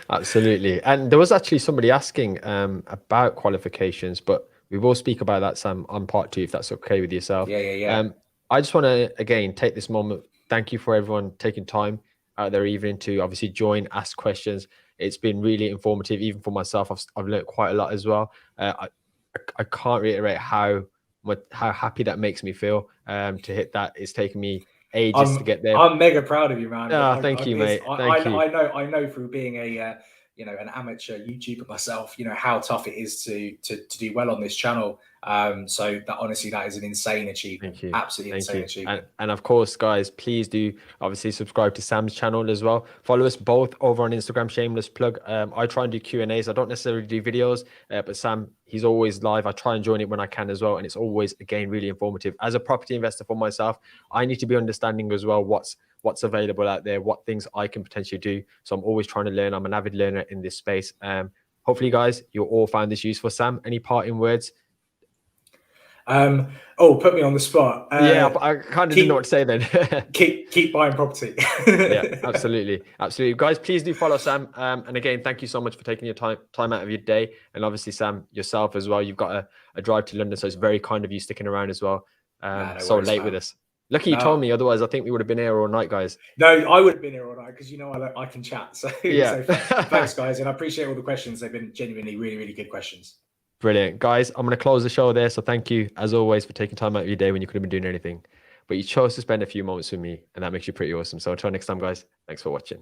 Absolutely. And there was actually somebody asking about qualifications, but we will speak about that, Sam, on part 2, if that's okay with yourself. Yeah. I just want to, again, take this moment. Thank you for everyone taking time out of their evening to obviously join, ask questions. It's been really informative, even for myself. I've learned quite a lot as well. I can't reiterate how happy that makes me feel to hit that. It's taken me ages to get there. I'm mega proud of you, man. Thank you, mate. Thank you. I know through being an amateur YouTuber myself, how tough it is to do well on this channel. So that, honestly, that is an insane achievement. Thank you. Absolutely insane achievement. And of course, guys, please do obviously subscribe to Sam's channel as well. Follow us both over on Instagram. Shameless plug. I try and do Q&As. I don't necessarily do videos, but Sam, he's always live. I try and join it when I can as well, and it's always, again, really informative. As a property investor for myself, I need to be understanding as well what's available out there, what things I can potentially do. So I'm always trying to learn. I'm an avid learner in this space. Hopefully, guys, you all found this useful. Sam, any parting words? Put me on the spot. I kind of didn't know what to say then. keep buying property. Yeah, absolutely. Guys, please do follow Sam. And again, thank you so much for taking your time out of your day. And obviously, Sam, yourself as well. You've got a drive to London, so it's very kind of you sticking around as well. No so worries, late man. With us. Lucky you told me, otherwise I think we would have been here all night, guys. No, I would have been here all night, because I can chat. So yeah. So thanks, guys, and I appreciate all the questions. They've been genuinely really, really good questions. Brilliant. Guys, I'm going to close the show there. So thank you, as always, for taking time out of your day when you could have been doing anything. But you chose to spend a few moments with me, and that makes you pretty awesome. So until next time, guys, thanks for watching.